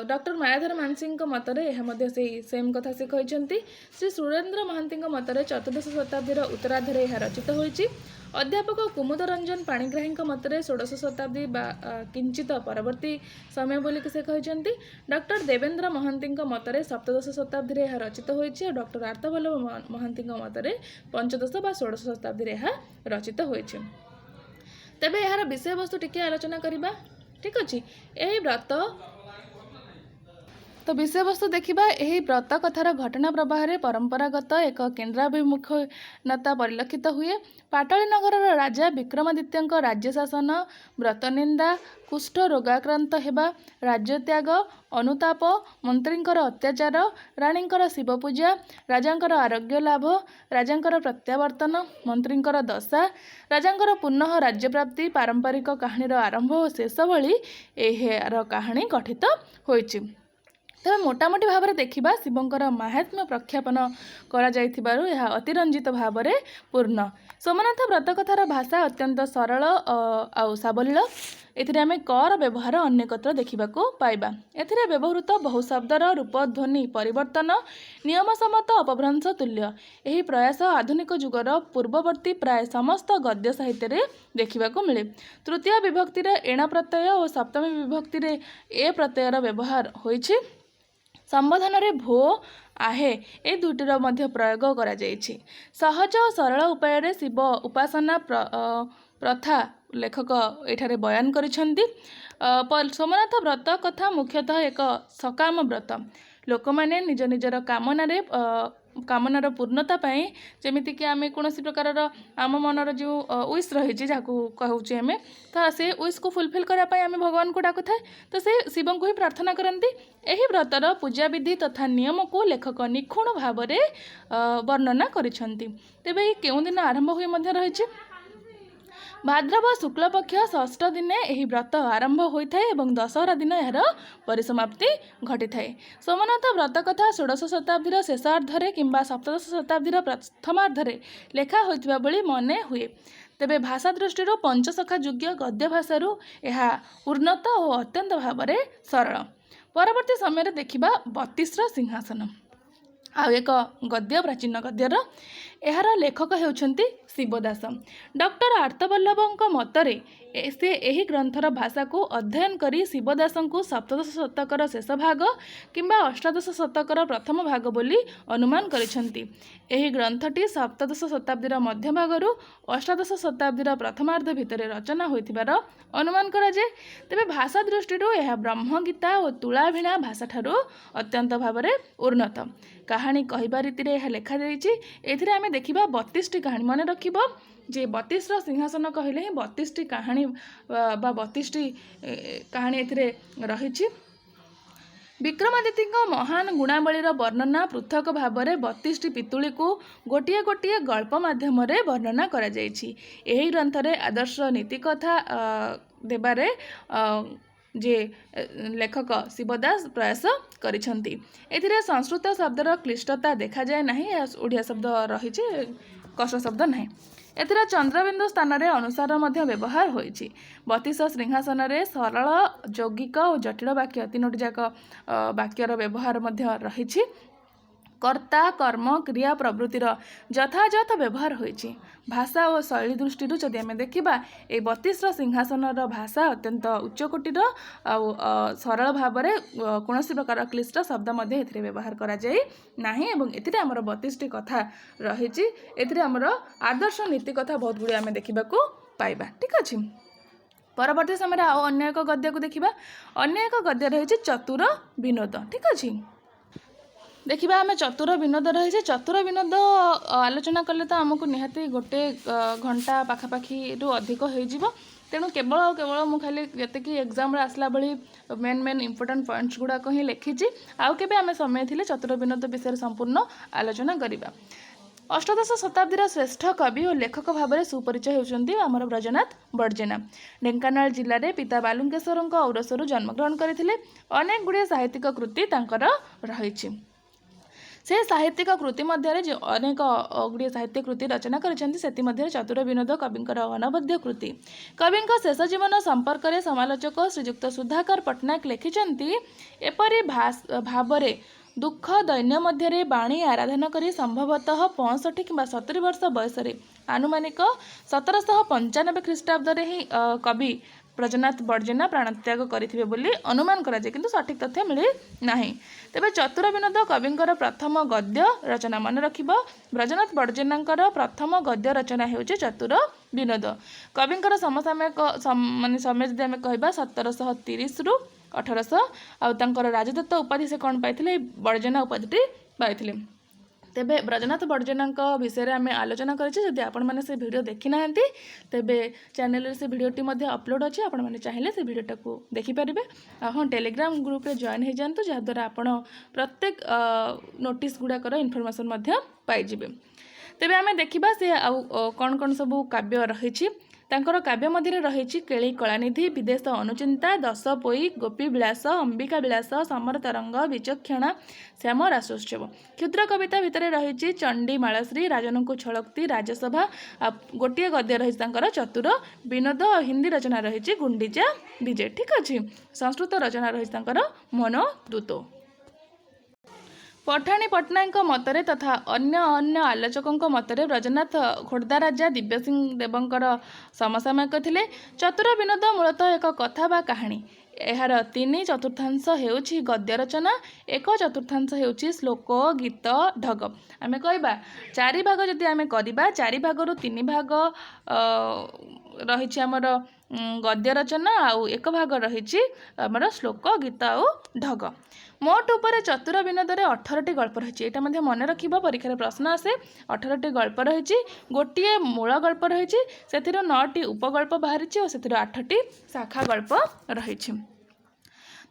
ଡକ୍ଟର ମାୟାଧର ମାନସିଂହଙ୍କ ମତରେ ଏହା ମଧ୍ୟ ସେମ୍ କଥା ସେ କହିଛନ୍ତି। ଶ୍ରୀ ସୁରେନ୍ଦ୍ର ମହାନ୍ତିଙ୍କ ମତରେ ଚତୁର୍ଦ୍ଦଶ ଶତାବ୍ଦୀର ଉତ୍ତରାର୍ଦ୍ଧରେ ଏହା ରଚିତ ହୋଇଛି। ଅଧ୍ୟାପକ କୁମୁଦ ରଞ୍ଜନ ପାଣିଗ୍ରାହୀଙ୍କ ମତରେ ଷୋଡ଼ଶ ଶତାବ୍ଦୀ ବା କିଞ୍ଚିତ ପରବର୍ତ୍ତୀ ସମୟ ବୋଲିକି ସେ କହିଛନ୍ତି। ଡକ୍ଟର ଦେବେନ୍ଦ୍ର ମହାନ୍ତିଙ୍କ ମତରେ ସପ୍ତଦଶ ଶତାବ୍ଦୀରେ ଏହା ରଚିତ ହୋଇଛି। ଆଉ ଡକ୍ଟର ଆର୍ତ୍ତବଲ୍ଲଭ ମହାନ୍ତିଙ୍କ ମତରେ ପଞ୍ଚଦଶ ବା ଷୋଡ଼ଶ ଶତାବ୍ଦୀରେ ଏହା ରଚିତ ହୋଇଛି। ତେବେ ଏହାର ବିଷୟବସ୍ତୁ ଟିକେ ଆଲୋଚନା କରିବା। ଠିକ୍ ଅଛି। ଏହି ବ୍ରତ ତ ବିଷୟବସ୍ତୁ ଦେଖିବା। ଏହି ବ୍ରତ କଥାର ଘଟଣା ପ୍ରବାହରେ ପରମ୍ପରାଗତ ଏକ କେନ୍ଦ୍ରାଭିମୁଖୀନତା ପରିଲକ୍ଷିତ ହୁଏ। ପାଟଳୀ ନଗରର ରାଜା ବିକ୍ରମାଦିତ୍ୟଙ୍କ ରାଜ୍ୟ ଶାସନ, ବ୍ରତନିନ୍ଦା, କୁଷ୍ଠ ରୋଗାକ୍ରାନ୍ତ ହେବା, ରାଜ୍ୟତ୍ୟାଗ, ଅନୁତାପ, ମନ୍ତ୍ରୀଙ୍କର ଅତ୍ୟାଚାର, ରାଣୀଙ୍କର ଶିବପୂଜା, ରାଜାଙ୍କର ଆରୋଗ୍ୟ ଲାଭ, ରାଜାଙ୍କର ପ୍ରତ୍ୟାବର୍ତ୍ତନ, ମନ୍ତ୍ରୀଙ୍କର ଦଶା, ରାଜାଙ୍କର ପୁନଃ ରାଜ୍ୟପ୍ରାପ୍ତି, ପାରମ୍ପରିକ କାହାଣୀର ଆରମ୍ଭ ଓ ଶେଷ ଭଳି ଏହାର କାହାଣୀ ଗଠିତ ହୋଇଛି। ତେବେ ମୋଟାମୋଟି ଭାବରେ ଦେଖିବା, ଶିବଙ୍କର ମାହାତ୍ମ୍ୟ ପ୍ରଖ୍ୟାପନ କରାଯାଇଥିବାରୁ ଏହା ଅତିରଞ୍ଜିତ ଭାବରେ ପୂର୍ଣ୍ଣ। ସୋମନାଥ ବ୍ରତ କଥାର ଭାଷା ଅତ୍ୟନ୍ତ ସରଳ ଆଉ ସାବଲୀଳ। ଏଥିରେ ଆମେ କର ବ୍ୟବହାର ଅନ୍ୟତ୍ର ଦେଖିବାକୁ ପାଇବା। ଏଥିରେ ବ୍ୟବହୃତ ବହୁ ଶବ୍ଦର ରୂପ ଧ୍ୱନି ପରିବର୍ତ୍ତନ ନିୟମସମ୍ମତ ଅପଭ୍ରଂଶ ତୁଲ୍ୟ। ଏହି ପ୍ରୟାସ ଆଧୁନିକ ଯୁଗର ପୂର୍ବବର୍ତ୍ତୀ ପ୍ରାୟ ସମସ୍ତ ଗଦ୍ୟ ସାହିତ୍ୟରେ ଦେଖିବାକୁ ମିଳେ। ତୃତୀୟ ବିଭକ୍ତିରେ ଏଣ ପ୍ରତ୍ୟୟ ଓ ସପ୍ତମୀ ବିଭକ୍ତିରେ ଏ ପ୍ରତ୍ୟୟର ବ୍ୟବହାର ହୋଇଛି। ସମ୍ବୋଧନରେ ଭୋ, ଆହେ ଏ ଦୁଇଟିର ମଧ୍ୟ ପ୍ରୟୋଗ କରାଯାଇଛି। ସହଜ ଓ ସରଳ ଉପାୟରେ ଶିବ ଉପାସନା ପ୍ରଥା ଲେଖକ ଏଠାରେ ବୟାନ କରିଛନ୍ତି। ସୋମନାଥ ବ୍ରତ କଥା ମୁଖ୍ୟତଃ ଏକ ସକାମ ବ୍ରତ। ଲୋକମାନେ ନିଜ ନିଜର କାମନାର ପୂର୍ଣ୍ଣତା ପାଇଁ, ଯେମିତିକି ଆମେ କୌଣସି ପ୍ରକାରର ଆମ ମନର ଯେଉଁ ୱିଶ୍ ରହିଛି ଯାହାକୁ କହୁଛେ ଆମେ, ତ ସେ ୱିଶ୍କୁ ଫୁଲଫିଲ୍ କରିବା ପାଇଁ ଆମେ ଭଗବାନଙ୍କୁ ଡାକୁଥାଏ। ତ ସେ ଶିବଙ୍କୁ ହିଁ ପ୍ରାର୍ଥନା କରନ୍ତି। ଏହି ବ୍ରତର ପୂଜାବିଧି ତଥା ନିୟମକୁ ଲେଖକ ନିଖୁଣ ଭାବରେ ବର୍ଣ୍ଣନା କରିଛନ୍ତି। ତେବେ ଏହି କେଉଁ ଦିନ ଆରମ୍ଭ ହୁଏ ମଧ୍ୟ ରହିଛି। ଭାଦ୍ରବ ଶୁକ୍ଲପକ୍ଷ ଷଷ୍ଠ ଦିନେ ଏହି ବ୍ରତ ଆରମ୍ଭ ହୋଇଥାଏ ଏବଂ ଦଶହରା ଦିନ ଏହାର ପରିସମାପ୍ତି ଘଟିଥାଏ। ସୋମନାଥ ବ୍ରତ କଥା ଷୋଡ଼ଶ ଶତାବ୍ଦୀର ଶେଷାର୍ଦ୍ଧରେ କିମ୍ବା ସପ୍ତଦଶ ଶତାବ୍ଦୀର ପ୍ରଥମାର୍ଦ୍ଧରେ ଲେଖା ହୋଇଥିବା ଭଳି ମନେ ହୁଏ। ତେବେ ଭାଷା ଦୃଷ୍ଟିରୁ ପଞ୍ଚସଖା ଯୁଗ୍ୟ ଗଦ୍ୟ ଭାଷାରୁ ଏହା ଉନ୍ନତ ଓ ଅତ୍ୟନ୍ତ ଭାବରେ ସରଳ। ପରବର୍ତ୍ତୀ ସମୟରେ ଦେଖିବା 32ର ସିଂହାସନ, ଆଉ ଏକ ଗଦ୍ୟ, ପ୍ରାଚୀନ ଗଦ୍ୟର। ଏହାର ଲେଖକ ହେଉଛନ୍ତି ଶିବଦାସ। ଡକ୍ଟର ଆର୍ତ୍ତବଲ୍ଲଭଙ୍କ ମତରେ ସେ ଏହି ଗ୍ରନ୍ଥର ଭାଷାକୁ ଅଧ୍ୟୟନ କରି ଶିବଦାସଙ୍କୁ ସପ୍ତଦଶ ଶତକର ଶେଷ ଭାଗ କିମ୍ବା ଅଷ୍ଟାଦଶ ଶତକର ପ୍ରଥମ ଭାଗ ବୋଲି ଅନୁମାନ କରିଛନ୍ତି। ଏହି ଗ୍ରନ୍ଥଟି ସପ୍ତଦଶ ଶତାବ୍ଦୀର ମଧ୍ୟଭାଗରୁ ଅଷ୍ଟାଦଶ ଶତାବ୍ଦୀର ପ୍ରଥମାର୍ଦ୍ଧ ଭିତରେ ରଚନା ହୋଇଥିବାର ଅନୁମାନ କରାଯାଏ। ତେବେ ଭାଷା ଦୃଷ୍ଟିରୁ ଏହା ବ୍ରହ୍ମଗୀତା ଓ ତୁଳାଭିଣା ଭାଷାଠାରୁ ଅତ୍ୟନ୍ତ ଭାବରେ ଉନ୍ନତ। କାହାଣୀ କହିବା ରୀତିରେ ଏହା ଲେଖାଯାଇଛି। ଏଥିରେ ଆମେ ଦେଖିବା 32ଟି କାହାଣୀ। ମନେ ରଖିବ ଯେ 32ର ସିଂହାସନ କହିଲେ ହିଁ 32ଟି କାହାଣୀ ବା 32ଟି କାହାଣୀ ଏଥିରେ ରହିଛି। ବିକ୍ରମାଦିତ୍ୟଙ୍କ ମହାନ ଗୁଣାବଳୀର ବର୍ଣ୍ଣନା ପୃଥକ ଭାବରେ 32ଟି ପିତୁଳିକୁ ଗୋଟିଏ ଗୋଟିଏ ଗଳ୍ପ ମାଧ୍ୟମରେ ବର୍ଣ୍ଣନା କରାଯାଇଛି। ଏହି ଗ୍ରନ୍ଥରେ ଆଦର୍ଶ ନୀତିକଥା ଦେବାରେ ଯେ ଲେଖକ ଶିବଦାସ ପ୍ରୟାସ କରିଛନ୍ତି। ଏଥିରେ ସଂସ୍କୃତ ଶବ୍ଦର କ୍ଲିଷ୍ଟତା ଦେଖାଯାଏ ନାହିଁ। ଏହା ଓଡ଼ିଆ ଶବ୍ଦ ରହିଛି, କଷ୍ଟ ଶବ୍ଦ ନାହିଁ। ଏଥିରେ ଚନ୍ଦ୍ରବିନ୍ଦୁ ସ୍ଥାନରେ ଅନୁସାର ମଧ୍ୟ ବ୍ୟବହାର ହୋଇଛି। 32 ସିଂହାସନରେ ସରଳ, ଯୌଗିକ ଓ ଜଟିଳ ବାକ୍ୟ ତିନୋଟି ଯାକ ବାକ୍ୟର ବ୍ୟବହାର ମଧ୍ୟ ରହିଛି। କର୍ତ୍ତା, କର୍ମ, କ୍ରିୟା ପ୍ରବୃତ୍ତିର ଯଥାଯଥ ବ୍ୟବହାର ହୋଇଛି। ଭାଷା ଓ ଶୈଳୀ ଦୃଷ୍ଟିରୁ ଯଦି ଆମେ ଦେଖିବା ଏହି 32 ସିଂହାସନର ଭାଷା ଅତ୍ୟନ୍ତ ଉଚ୍ଚକୋଟୀର ଆଉ ସରଳ ଭାବରେ କୌଣସି ପ୍ରକାର କ୍ଲିଷ୍ଟ ଶବ୍ଦ ମଧ୍ୟ ଏଥିରେ ବ୍ୟବହାର କରାଯାଇ ନାହିଁ ଏବଂ ଏଥିରେ ଆମର 32ଟି କଥା ରହିଛି। ଏଥିରେ ଆମର ଆଦର୍ଶ ନୀତି କଥା ବହୁତ ଗୁଡ଼ିଏ ଆମେ ଦେଖିବାକୁ ପାଇବା। ଠିକ୍ ଅଛି, ପରବର୍ତ୍ତୀ ସମୟରେ ଆଉ ଅନ୍ୟ ଏକ ଗଦ୍ୟକୁ ଦେଖିବା। ଅନ୍ୟ ଏକ ଗଦ୍ୟ ରହିଛି ଚତୁର ବିନୋଦ। ଠିକ୍ ଅଛି, ଦେଖିବା ଆମେ ଚତୁର ବିନୋଦ ରହିଛି। ଚତୁର ବିନୋଦ ଆଲୋଚନା କଲେ ତ ଆମକୁ ନିହାତି 1 ଘଣ୍ଟା ପାଖାପାଖିରୁ ଅଧିକ ହୋଇଯିବ। ତେଣୁ କେବଳ ମୁଁ ଖାଲି ଯେତିକି ଏକ୍ଜାମ୍ରେ ଆସିଲା ଭଳି ମେନ୍ ଇମ୍ପୋର୍ଟାଣ୍ଟ ପଏଣ୍ଟସ୍ ଗୁଡ଼ାକ ହିଁ ଲେଖିଛି। ଆଉ କେବେ ଆମେ ସମୟ ଥିଲେ ଚତୁର ବିନୋଦ ବିଷୟରେ ସମ୍ପୂର୍ଣ୍ଣ ଆଲୋଚନା କରିବା। ଅଷ୍ଟାଦଶ ଶତାବ୍ଦୀର ଶ୍ରେଷ୍ଠ କବି ଓ ଲେଖକ ଭାବରେ ସୁପରିଚୟ ହେଉଛନ୍ତି ଆମର ବ୍ରଜନାଥ ବଡ଼ଜେନା। ଢେଙ୍କାନାଳ ଜିଲ୍ଲାରେ ପିତା ବାଲୁଙ୍କେଶ୍ୱରଙ୍କ ଔରସରୁ ଜନ୍ମଗ୍ରହଣ କରିଥିଲେ। ଅନେକ ଗୁଡ଼ିଏ ସାହିତ୍ୟିକ କୃତି ତାଙ୍କର ରହିଛି। ସେ ସାହିତ୍ୟିକ କୃତି ମଧ୍ୟରେ ଯେ ଅନେକ ଗୁଡ଼ିଏ ସାହିତ୍ୟ କୃତି ରଚନା କରିଛନ୍ତି, ସେଥିମଧ୍ୟରେ ଚତୁର ବିନୋଦ କବିଙ୍କର ଅନବଦ୍ୟ କୃତି। କବିଙ୍କ ଶେଷ ଜୀବନ ସମ୍ପର୍କରେ ସମାଲୋଚକ ଶ୍ରୀଯୁକ୍ତ ସୁଧାକର ପଟ୍ଟନାୟକ ଲେଖିଛନ୍ତି, ଏପରି ଭାବରେ ଦୁଃଖ ଦୈନ୍ୟ ମଧ୍ୟରେ ବାଣୀ ଆରାଧନା କରି ସମ୍ଭବତଃ 65 କିମ୍ବା 70 ବର୍ଷ ବୟସରେ ଆନୁମାନିକ 1795 ଖ୍ରୀଷ୍ଟାବ୍ଦରେ ହିଁ କବି ବ୍ରଜନାଥ ବଡ଼ଜେନା ପ୍ରାଣତ୍ୟାଗ କରିଥିବେ ବୋଲି ଅନୁମାନ କରାଯାଏ, କିନ୍ତୁ ସଠିକ୍ ତଥ୍ୟ ମିଳି ନାହିଁ। ତେବେ ଚତୁର ବିନୋଦ କବିଙ୍କର ପ୍ରଥମ ଗଦ୍ୟ ରଚନା। ମନେ ରଖିବ, ବ୍ରଜନାଥ ବଡ଼ଜେନାଙ୍କର ପ୍ରଥମ ଗଦ୍ୟ ରଚନା ହେଉଛି ଚତୁର ବିନୋଦ। କବିଙ୍କର ସମସାମୟିକ ସମୟ ଯଦି ଆମେ କହିବା 1730ରୁ 1800, ଆଉ ତାଙ୍କର ରାଜଦତ୍ତ ଉପାଧି ସେ କ'ଣ ପାଇଥିଲେ? ବଡ଼ଜେନା ଉପାଧିଟି ପାଇଥିଲେ। ତେବେ ବ୍ରଜନାଥ ବଡ଼ଜେନାଙ୍କ ବିଷୟରେ ଆମେ ଆଲୋଚନା କରିଛେ। ଯଦି ଆପଣମାନେ ସେ ଭିଡ଼ିଓ ଦେଖିନାହାନ୍ତି ତେବେ ଚ୍ୟାନେଲରେ ସେ ଭିଡ଼ିଓଟି ମଧ୍ୟ ଅପଲୋଡ଼ ଅଛି, ଆପଣମାନେ ଚାହିଁଲେ ସେ ଭିଡ଼ିଓଟାକୁ ଦେଖିପାରିବେ। ହଁ, ଟେଲିଗ୍ରାମ ଗ୍ରୁପରେ ଜଏନ୍ ହେଇଯାଆନ୍ତୁ, ଯାହାଦ୍ୱାରା ଆପଣ ପ୍ରତ୍ୟେକ ନୋଟିସ୍ ଗୁଡ଼ାକର ଇନଫର୍ମେସନ୍ ମଧ୍ୟ ପାଇଯିବେ। ତେବେ ଆମେ ଦେଖିବା ସେ ଆଉ କ'ଣ ସବୁ କାବ୍ୟ ରହିଛି। ତାଙ୍କର କାବ୍ୟ ମଧ୍ୟରେ ରହିଛି କେଳି କଳାନିଧି, ବିଦେଶ ଅନୁଚିନ୍ତା, 10 ପୋଇ, ଗୋପୀ ବିଳାସ, ଅମ୍ବିକା ବିଳାସ, ସମର ତରଙ୍ଗ, ବିଚକ୍ଷଣା, ଶ୍ୟାମ ରାସୋତ୍ସବ। କ୍ଷୁଦ୍ର କବିତା ଭିତରେ ରହିଛି ଚଣ୍ଡୀ ମାଳଶ୍ରୀ, ରାଜନଙ୍କୁ ଛଳୋକ୍ତି, ରାଜସଭା। ଗୋଟିଏ ଗଦ୍ୟ ରହିଛି ତାଙ୍କର ଚତୁର ବିନୋଦ। ହିନ୍ଦୀ ରଚନା ରହିଛି ଗୁଣ୍ଡିଚା ବିଜେ। ଠିକ୍ ଅଛି, ସଂସ୍କୃତ ରଚନା ରହିଛି ତାଙ୍କର ମନୋଦୂତ। ପଠାଣି ପଟ୍ଟନାୟକଙ୍କ ମତରେ ତଥା ଅନ୍ୟ ଆଲୋଚକଙ୍କ ମତରେ ବ୍ରଜନାଥ ଖୋର୍ଦ୍ଧା ରାଜା ଦିବ୍ୟସିଂହ ଦେବଙ୍କର ସମସାମୟିକ ଥିଲେ। ଚତୁର ବିନୋଦ ମୂଳତଃ ଏକ କଥା ବା କାହାଣୀ। ଏହାର 3/4 ହେଉଛି ଗଦ୍ୟ ରଚନା, 1/4 ହେଉଛି ଶ୍ଲୋକ, ଗୀତ, ଢଗ। ଆମେ କହିବା 4 ଭାଗ ଯଦି ଆମେ କରିବା, 4 ଭାଗରୁ 3 ଭାଗ ରହିଛି ଆମର ଗଦ୍ୟ ରଚନା, ଆଉ 1 ଭାଗ ରହିଛି ଆମର ଶ୍ଲୋକ, ଗୀତ ଆଉ ଢଗ। ମୋଟ ଉପରେ ଚତୁର ବିନୋଦରେ 18ଟି ଗଳ୍ପ ରହିଛି। ଏଇଟା ମଧ୍ୟ ମନେ ରଖିବ, ପରୀକ୍ଷାରେ ପ୍ରଶ୍ନ ଆସେ। 18ଟି ଗଳ୍ପ ରହିଛି, ଗୋଟିଏ ମୂଳ ଗଳ୍ପ ରହିଛି, ସେଥିରୁ 9ଟି ଉପଗଳ୍ପ ବାହାରିଛି ଓ ସେଥିରୁ 8ଟି ଶାଖା ଗଳ୍ପ ରହିଛି।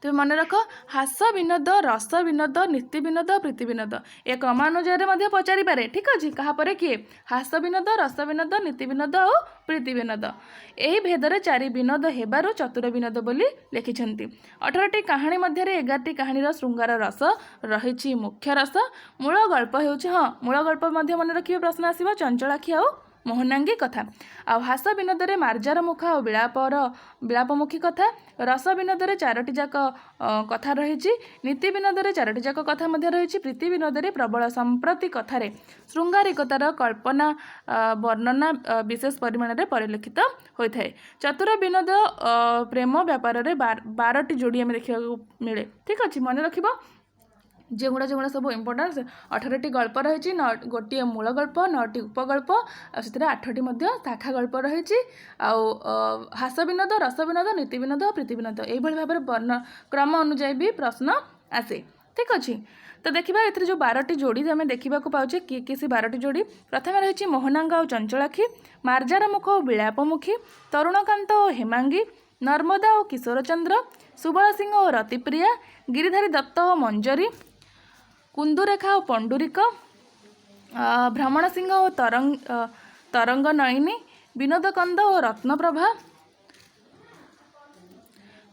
ତେବେ ମନେ ରଖ, ହାସ ବିନୋଦ, ରସ ବିନୋଦ, ନୀତି ବିନୋଦ, ପ୍ରୀତି ବିନୋଦ ଏ କ୍ରମାନୁଯାୟରେ ମଧ୍ୟ ପଚାରିପାରେ। ଠିକ୍ ଅଛି, କାହାପରେ କିଏ? ହାସ ବିନୋଦ, ରସ ବିନୋଦ, ନୀତି ବିନୋଦ ଆଉ ପ୍ରୀତି ବିନୋଦ। ଏହି ଭେଦରେ 4 ବିନୋଦ ହେବାରୁ ଚତୁର ବିନୋଦ ବୋଲି ଲେଖିଛନ୍ତି। 18ଟି କାହାଣୀ ମଧ୍ୟରେ 11ଟି କାହାଣୀର ଶୃଙ୍ଗାର ରସ ରହିଛି ମୁଖ୍ୟ ରସ। ମୂଳ ଗଳ୍ପ ହେଉଛି, ମୂଳ ଗଳ୍ପ ମଧ୍ୟ ମନେ ରଖିବେ, ପ୍ରଶ୍ନ ଆସିବ, ଚଞ୍ଚଳାକ୍ଷୀ ଆଉ ମୋହନାଙ୍ଗୀ କଥା। ଆଉ ହାସ ବିନୋଦରେ ମାର୍ଜାର ମୁଖ ଆଉ ବିଳାପମୁଖୀ କଥା। ରସ ବିନୋଦରେ 4ଟି ଯାକ କଥା ରହିଛି। ନୀତି ବିନୋଦରେ 4ଟି ଯାକ କଥା ମଧ୍ୟ ରହିଛି। ପ୍ରୀତି ବିନୋଦରେ ପ୍ରବଳ ସମ୍ପ୍ରତି କଥାରେ ଶୃଙ୍ଗାରିକତାର କଳ୍ପନା ବର୍ଣ୍ଣନା ବିଶେଷ ପରିମାଣରେ ପରିଲକ୍ଷିତ ହୋଇଥାଏ। ଚତୁର ବିନୋଦ ପ୍ରେମ ବ୍ୟାପାରରେ 12ଟି ଯୋଡ଼ି ଆମେ ଦେଖିବାକୁ ମିଳେ। ଠିକ୍ ଅଛି, ମନେ ରଖିବ যেগুলো ସବୁ ଇମ୍ପୋର୍ଟାଣ୍ଟ। 18ଟି ଗଳ୍ପ ରହିଛି, ଗୋଟିଏ ମୂଳ ଗଳ୍ପ, 9ଟି ଉପଗଳ୍ପ, ଆଉ ସେଥିରେ 8ଟି ମଧ୍ୟ ଶାଖା ଗଳ୍ପ ରହିଛି। ଆଉ ହାସ ବିନୋଦ, ରସ ବିନୋଦ, ନୀତି ବିନୋଦ, ପ୍ରୀତି ବିନୋଦ ଏଇଭଳି ଭାବରେ କ୍ରମ ଅନୁଯାୟୀ ବି ପ୍ରଶ୍ନ ଆସେ। ଠିକ୍ ଅଛି, ତ ଦେଖିବା ଏଥିରେ ଯେଉଁ 12ଟି ଯୋଡ଼ି ଆମେ ଦେଖିବାକୁ ପାଉଛେ, କିଏ ସେ 12ଟି ଯୋଡ଼ି? ପ୍ରଥମେ ରହିଛି ମୋହନାଙ୍ଗ ଆଉ ଚଞ୍ଚଳାକ୍ଷୀ, ମାର୍ଜାର ମୁଖ ଓ ବିଳାପମୁଖୀ, ତରୁଣକାନ୍ତ ଓ ହେମାଙ୍ଗୀ, ନର୍ମଦା ଓ କିଶୋରଚନ୍ଦ୍ର, ସୁବଳ ସିଂହ ଓ ରତିପ୍ରିୟା, ଗିରିଧାରୀ ଦତ୍ତ ଓ ମଞ୍ଜରୀ, କୁନ୍ଦୁରେଖା ଓ ପଣ୍ଡୁରିକ, ଭ୍ରମଣ ସିଂହ ଓ ତରଙ୍ଗ ନୟିନୀ, ବିନୋଦ କନ୍ଦ ଓ ରତ୍ନପ୍ରଭା,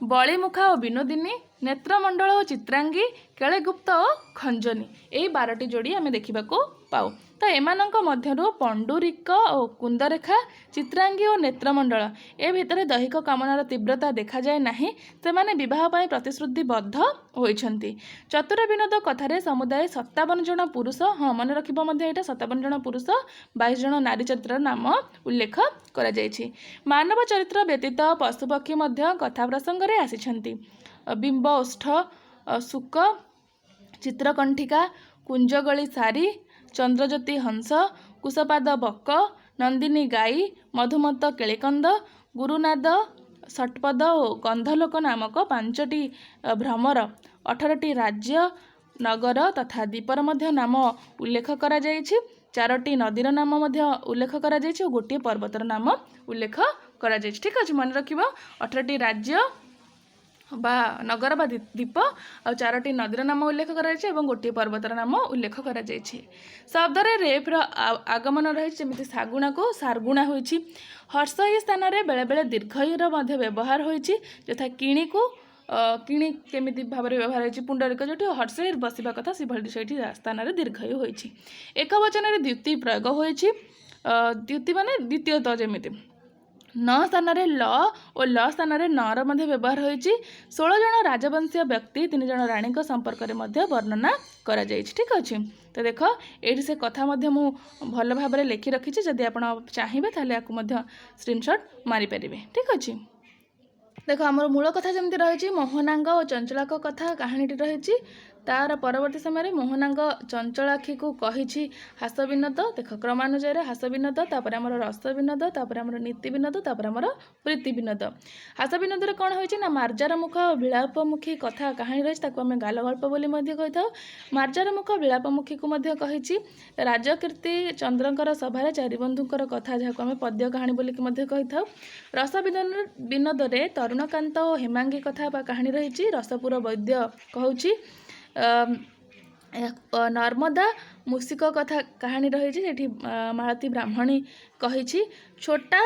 ବଳିମୁଖା ଓ ବିନୋଦିନୀ, ନେତ୍ରମଣ୍ଡଳ ଓ ଚିତ୍ରାଙ୍ଗୀ, କେଳେଗୁପ୍ତ ଓ ଖଞ୍ଜନୀ। ଏହି 12ଟି ଯୋଡ଼ି ଆମେ ଦେଖିବାକୁ ପାଉ। ତ ଏମାନଙ୍କ ମଧ୍ୟରୁ ପଣ୍ଡୁରିକ ଓ କୁନ୍ଦରେଖା, ଚିତ୍ରାଙ୍ଗୀ ଓ ନେତ୍ରମଣ୍ଡଳ ଏ ଭିତରେ ଦୈହିକ କାମନାର ତୀବ୍ରତା ଦେଖାଯାଏ ନାହିଁ। ସେମାନେ ବିବାହ ପାଇଁ ପ୍ରତିଶ୍ରୁତିବଦ୍ଧ ହୋଇଛନ୍ତି। ଚତୁର ବିନୋଦ କଥାରେ ସମୁଦାୟ 57 ଜଣ ପୁରୁଷ, ହଁ ମନେ ରଖିବ ମଧ୍ୟ ଏଇଟା 57 ଜଣ ପୁରୁଷ 22 ଜଣ ନାରୀ ଚରିତ୍ରର ନାମ ଉଲ୍ଲେଖ କରାଯାଇଛି। ମାନବ ଚରିତ୍ର ବ୍ୟତୀତ ପଶୁପକ୍ଷୀ ମଧ୍ୟ କଥା ପ୍ରସଙ୍ଗରେ ଆସିଛନ୍ତି। ବିମ୍ବ ଓଷ୍ଠ, ଶୁକ, ଚିତ୍ରକଣ୍ଠିକା, କୁଞ୍ଜଗଳି ସାରି, ଚନ୍ଦ୍ରଜ୍ୟୋତି ହଂସ, କୁଶପାଦ ବକ, ନନ୍ଦିନୀ ଗାଈ, ମଧୁମତ କେଳିକନ୍ଦ, ଗୁରୁନାଦ ଷଟ୍ପଦ ଓ ଗନ୍ଧଲୋକ ନାମକ 5ଟି ଭ୍ରମର, 18ଟି ରାଜ୍ୟ, ନଗର ତଥା ଦ୍ୱୀପର ମଧ୍ୟ ନାମ ଉଲ୍ଲେଖ କରାଯାଇଛି। 4ଟି ନଦୀର ନାମ ମଧ୍ୟ ଉଲ୍ଲେଖ କରାଯାଇଛି ଓ ଗୋଟିଏ ପର୍ବତର ନାମ ଉଲ୍ଲେଖ କରାଯାଇଛି। ଠିକ୍ ଅଛି, ମନେ ରଖିବ 18ଟି ରାଜ୍ୟ ବା ନଗର ବା ଦ୍ୱୀପ ଆଉ 4ଟି ନଦୀର ନାମ ଉଲ୍ଲେଖ କରାଯାଇଛି ଏବଂ ଗୋଟିଏ ପର୍ବତର ନାମ ଉଲ୍ଲେଖ କରାଯାଇଛି। ଶବ୍ଦରେ ରେଫ୍ର ଆଗମନ ରହିଛି, ଯେମିତି ଶାଗୁଣାକୁ ସାର୍ଗୁଣା ହୋଇଛି। ହର୍ଷଇ ସ୍ଥାନରେ ବେଳେବେଳେ ଦୀର୍ଘଇର ମଧ୍ୟ ବ୍ୟବହାର ହୋଇଛି, ଯଥା କିଣିକୁ କିଣି କେମିତି ଭାବରେ ବ୍ୟବହାର ହୋଇଛି ପୁଣ୍ଡରିକ ଯେଉଁଠି ହର୍ଷଇ ବସିବା କଥା ସେଭଳି ସେଇଠି ସ୍ଥାନରେ ଦୀର୍ଘଇ ହୋଇଛି। ଏକବଚନରେ ଦ୍ୟୁତି ପ୍ରୟୋଗ ହୋଇଛି, ଦ୍ୟୁତି ମାନେ ଦ୍ୱିତୀୟତ, ଯେମିତି ନ ସ୍ଥାନରେ ଲ ଓ ଲ ସ୍ଥାନରେ ନର ମଧ୍ୟ ବ୍ୟବହାର ହୋଇଛି। 16 ଜଣ ରାଜବଂଶୀୟ ବ୍ୟକ୍ତି 3 ଜଣ ରାଣୀଙ୍କ ସମ୍ପର୍କରେ ମଧ୍ୟ ବର୍ଣ୍ଣନା କରାଯାଇଛି। ଠିକ୍ ଅଛି, ତ ଦେଖ ଏଇଠି ସେ କଥା ମଧ୍ୟ ମୁଁ ଭଲ ଭାବରେ ଲେଖି ରଖିଛି, ଯଦି ଆପଣ ଚାହିଁବେ ତାହେଲେ ୟାକୁ ମଧ୍ୟ ସ୍କ୍ରିନଶଟ୍ ମାରିପାରିବେ। ଠିକ୍ ଅଛି, ଦେଖ ଆମର ମୂଳ କଥା ଯେମିତି ରହିଛି ମୋହନାଙ୍ଗ ଓ ଚଞ୍ଚଳାଙ୍କ କଥା କାହାଣୀଟି ରହିଛି। ତାର ପରବର୍ତ୍ତୀ ସମୟରେ ମୋହନାଙ୍ଗ ଚଞ୍ଚଳାକ୍ଷୀକୁ କହିଛି ହାସ ବିନୋଦ। ଦେଖ କ୍ରମାନୁସାରେ ହାସ ବିନୋଦ, ତାପରେ ଆମର ରସ ବିନୋଦ, ତାପରେ ଆମର ନୀତି ବିନୋଦ, ତାପରେ ଆମର ପ୍ରୀତି ବିନୋଦ। ହାସ ବିନୋଦରେ କ'ଣ ହୋଇଛି ନା ମାର୍ଜାର ମୁଖ ଓ ବିଳାପମୁଖୀ କଥା କାହାଣୀ ରହିଛି, ତାକୁ ଆମେ ଗାଲ ଗଳ୍ପ ବୋଲି ମଧ୍ୟ କହିଥାଉ। ମାର୍ଜାର ମୁଖ ବିଳାପମୁଖୀକୁ ମଧ୍ୟ କହିଛି ରାଜକୀର୍ତ୍ତି ଚନ୍ଦ୍ରଙ୍କର ସଭାରେ 4 ବନ୍ଧୁଙ୍କର କଥା, ଯାହାକୁ ଆମେ ପଦ୍ୟ କାହାଣୀ ବୋଲିକି ମଧ୍ୟ କହିଥାଉ। ରସ ବିନୋଦରେ ତରୁଣକାନ୍ତ ଓ ହେମାଙ୍ଗୀ କଥା ବା କାହାଣୀ ରହିଛି। ରସପୁର ବୈଦ୍ୟ କହୁଛି ନର୍ମଦା ମୂଷିକ କଥା କାହାଣୀ ରହିଛି, ସେଠି ମାଳତୀ ବ୍ରାହ୍ମଣୀ କହିଛି। ଛୋଟା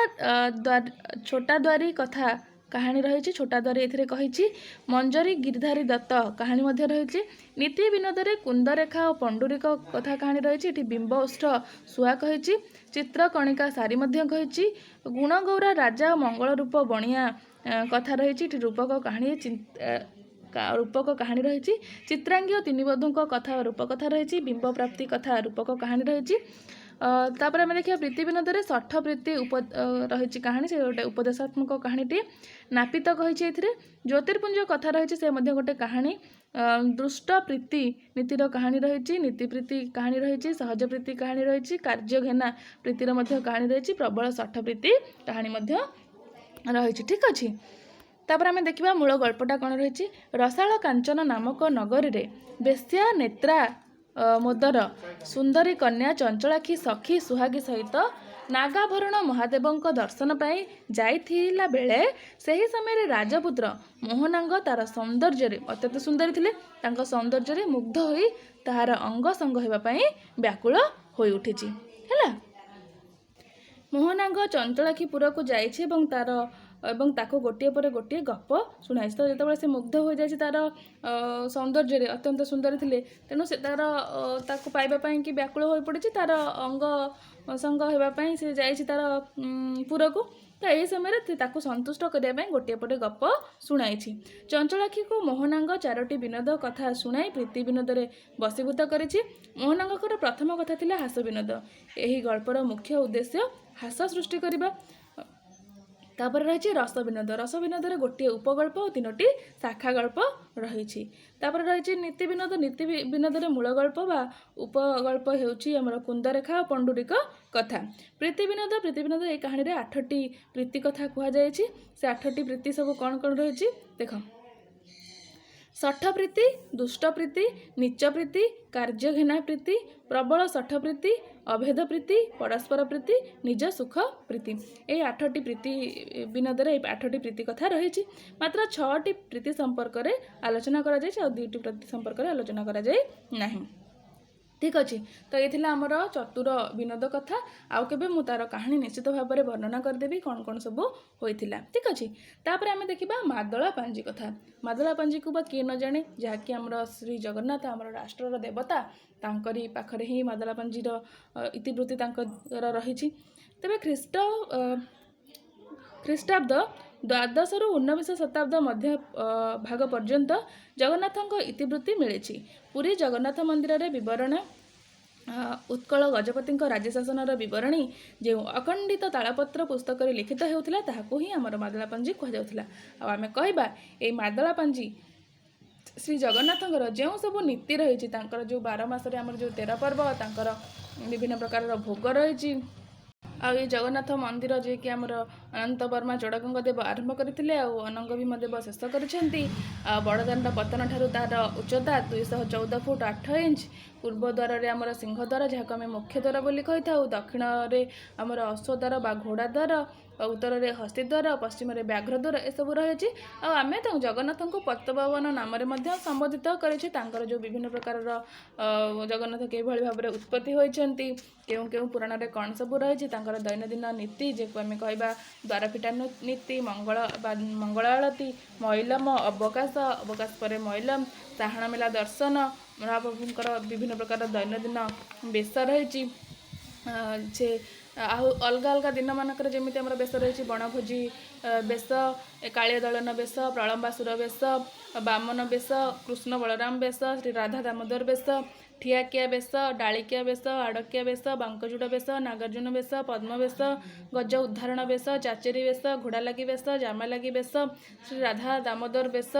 ଦ୍ୱାରୀ କଥା କାହାଣୀ ରହିଛି, ଛୋଟା ଦ୍ୱାରୀ ଏଥିରେ କହିଛି। ମଞ୍ଜରୀ ଗିରିଧାରୀ ଦତ୍ତ କାହାଣୀ ମଧ୍ୟ ରହିଛି। ନୀତି ବିନୋଦରେ କୁନ୍ଦରେଖା ଓ ପଣ୍ଡୁରିକ କଥା କାହାଣୀ ରହିଛି, ଏଠି ବିମ୍ବ ଓଷ୍ଠ ଶୁଆ କହିଛି। ଚିତ୍ରକଣିକା ସାରି ମଧ୍ୟ କହିଛି। ଗୁଣଗୌରା ରାଜା ଓ ମଙ୍ଗଳ ରୂପ ବଣିଆ କଥା ରହିଛି, ଏଠି ରୂପକ କାହାଣୀ ରହିଛି। ଚିତ୍ରାଙ୍ଗୀ ଓ 3 ବଧୂଙ୍କ କଥା ରୂପ କଥା ରହିଛି। ବିମ୍ବ ପ୍ରାପ୍ତି କଥା ରୂପକ କାହାଣୀ ରହିଛି। ତାପରେ ଆମେ ଦେଖିବା ପ୍ରୀତି ବିନୋଦରେ ଷଠ ପ୍ରୀତି ରହିଛି କାହାଣୀ, ସେ ଗୋଟେ ଉପଦେଶାତ୍ମକ କାହାଣୀଟିଏ। ନାପିତ କହିଛି ଏଥିରେ। ଜ୍ୟୋତିର୍ପୁଞ୍ଜ କଥା ରହିଛି, ସେ ମଧ୍ୟ ଗୋଟେ କାହାଣୀ। ଦୃଷ୍ଟ ପ୍ରୀତି ନୀତିର କାହାଣୀ ରହିଛି। ନୀତି ପ୍ରୀତି କାହାଣୀ ରହିଛି। ସହଜ ପ୍ରୀତି କାହାଣୀ ରହିଛି। କାର୍ଯ୍ୟଘେନା ପ୍ରୀତିର ମଧ୍ୟ କାହାଣୀ ରହିଛି। ପ୍ରବଳ ଷଠ ପ୍ରୀତି କାହାଣୀ ମଧ୍ୟ ରହିଛି। ଠିକ୍ ଅଛି, ତାପରେ ଆମେ ଦେଖିବା ମୂଳ ଗଳ୍ପଟା କ'ଣ ରହିଛି। ରସାଳ କାଞ୍ଚନ ନାମକ ନଗରୀରେ ବେଶ୍ୟା ନେତ୍ରା ମୋଦର ସୁନ୍ଦରୀ କନ୍ୟା ଚଞ୍ଚଳାକ୍ଷୀ ସଖୀ ସୁହାଗୀ ସହିତ ନାଗାଭରଣ ମହାଦେବଙ୍କ ଦର୍ଶନ ପାଇଁ ଯାଇଥିଲା ବେଳେ ସେହି ସମୟରେ ରାଜପୁତ୍ର ମୋହନାଙ୍ଗ ତାର ସୌନ୍ଦର୍ଯ୍ୟରେ, ଅତ୍ୟନ୍ତ ସୁନ୍ଦରୀ ଥିଲେ, ତାଙ୍କ ସୌନ୍ଦର୍ଯ୍ୟରେ ମୁଗ୍ଧ ହୋଇ ତାହାର ଅଙ୍ଗ ସଙ୍ଗ ହେବା ପାଇଁ ବ୍ୟାକୁଳ ହୋଇ ଉଠିଛି। ହେଲା, ମୋହନାଙ୍ଗ ଚଞ୍ଚଳାକ୍ଷୀପୁରକୁ ଯାଇଛି ଏବଂ ତାକୁ ଗୋଟିଏ ପରେ ଗୋଟିଏ ଗପ ଶୁଣାଇଛି। ତ ଯେତେବେଳେ ସେ ମୁଗ୍ଧ ହୋଇଯାଇଛି ତାର ସୌନ୍ଦର୍ଯ୍ୟରେ, ଅତ୍ୟନ୍ତ ସୁନ୍ଦରୀ ଥିଲେ, ତେଣୁ ସେ ତାକୁ ପାଇବା ପାଇଁ କି ବ୍ୟାକୁଳ ହୋଇପଡ଼ିଛି, ତାର ଅଙ୍ଗ ସଙ୍ଗ ହେବା ପାଇଁ ସେ ଯାଇଛି ତାର ପୁରକୁ। ତ ଏହି ସମୟରେ ତାକୁ ସନ୍ତୁଷ୍ଟ କରିବା ପାଇଁ ଗୋଟିଏ ପରେ ଗପ ଶୁଣାଇଛି। ଚଞ୍ଚଳାକ୍ଷୀକୁ ମୋହନାଙ୍ଗ 4ଟି ବିନୋଦ କଥା ଶୁଣାଇ ପ୍ରୀତି ବିନୋଦରେ ବଶୀଭୂତ କରିଛି। ମୋହନାଙ୍ଗଙ୍କର ପ୍ରଥମ କଥା ଥିଲା ହାସ ବିନୋଦ। ଏହି ଗଳ୍ପର ମୁଖ୍ୟ ଉଦ୍ଦେଶ୍ୟ ହାସ ସୃଷ୍ଟି କରିବା। ତାପରେ ରହିଛି ରସ ବିନୋଦ। ରସ ବିନୋଦରେ ଗୋଟିଏ ଉପଗଳ୍ପ ଓ 3ଟି ଶାଖା ଗଳ୍ପ ରହିଛି। ତାପରେ ରହିଛି ନୀତି ବିନୋଦ। ନୀତି ବିନୋଦରେ ମୂଳ ଗଳ୍ପ ବା ଉପଗଳ୍ପ ହେଉଛି ଆମର କୁନ୍ଦରେଖା ଓ ପଣ୍ଡୁରିକ କଥା। ପ୍ରୀତି ବିନୋଦ ଏହି କାହାଣୀରେ 8ଟି ପ୍ରୀତି କଥା କୁହାଯାଇଛି। ସେ 8ଟି ପ୍ରୀତି ସବୁ କ'ଣ କ'ଣ ରହିଛି ଦେଖ। ଷଠ ପ୍ରୀତି, ଦୁଷ୍ଟ ପ୍ରୀତି, ନୀଚ ପ୍ରୀତି, କାର୍ଯ୍ୟଘେନା ପ୍ରୀତି, ପ୍ରବଳ ଷଠ ପ୍ରୀତି, ଅଭେଦ ପ୍ରୀତି, ପରସ୍ପର ପ୍ରୀତି, ନିଜ ସୁଖ ପ୍ରୀତି। ଏହି 8ଟି ପ୍ରୀତି ବିନୋଦରେ ଏହି 8ଟି ପ୍ରୀତି କଥା ରହିଛି। ମାତ୍ର 6ଟି ପ୍ରୀତି ସମ୍ପର୍କରେ ଆଲୋଚନା କରାଯାଇଛି ଆଉ 2ଟି ପ୍ରୀତି ସମ୍ପର୍କରେ ଆଲୋଚନା କରାଯାଇ ନାହିଁ। ठीक अच्छे। तो ये आमर चतुर विनोद कथा। आउ के तार कहानी निश्चित भाव में वर्णना करदेवी कौन कौन सब होता। ठीक अच्छे। तापर आम देखा मादला पांजी कथा। मादला पांजी को किए न जाने, जहाँकि आमर श्री जगन्नाथ आमर राष्ट्रर देवता, तांकरी पाखरे ही मादला पांजीर इतिवृत्ति रही। तेरे ख्रीष्टाब्द द्वादश रु 19 शताब्द मध्य भाग पर्यंत जगन्नाथ इतिवृत्ति मिली। पुरी जगन्नाथ मंदिर रे विवरण, उत्कल गजपति राज्यशासन बरणी जो अखंडित तालपत्र पुस्तक लिखित होता ताकू ही आमर मादला पांजी कहुला। आम कहवा ये मादला पांजी श्री जगन्नाथ जो सब नीति रही, जो 12 मासरे आमर जो 13 पर्व, तांकर विभिन्न प्रकार भोग रही। ये जगन्नाथ मंदिर जे कि आमर अनंत वर्मा चोड़गंग देव आरंभ करते, अनंग भीम देव शेष कर बड़दाण्ड पतन ठारू तार उच्चता 214 फुट 8 इंच। पूर्व द्वार रे आमर सिंहद्वार, जहाँ आम मुख्य द्वार बोली कही था। दक्षिण रे आमर अश्वद्वार बा घोड़ा द्वार, उत्तर रे हस्तीद्वार, पश्चिम रे व्याघ्र द्वार, ये सब रही। आम जगन्नाथ को पद्मपावन नाम संबोधित कर जो विभिन्न प्रकार जगन्नाथ कि भाव में उत्पत्ति होती, केउ केउ पुराण रे कौन सब रही, दैनंदिन नीति जे आम कहवा द्वारफिटा नीति, मंगल आलती, मैलम, अवकाश, अवकाश पर मैलम, साहण मेला दर्शन, महाप्रभुंकर विभिन्न प्रकार दैनंदिन बेश रही। से अलग अलग दिन मानक जमी आम बेश रही, बणभोजी बेश, कालिया दलन बेश, प्रलम्बासुर बेश, बामन बेश, कृष्ण बलराम बेश, श्री राधा दामोदर बेश, ठियाकिया बेश, डालिकिया बेश, आड़किया बेश, बांकजुड़ बेश, नागार्जुन बेश, पद्म बेश, गज उद्धारण बेश, चाचेरी बेश, घोड़ालागी बेश, जामालागी बेश, श्री राधा दामोदर बेश,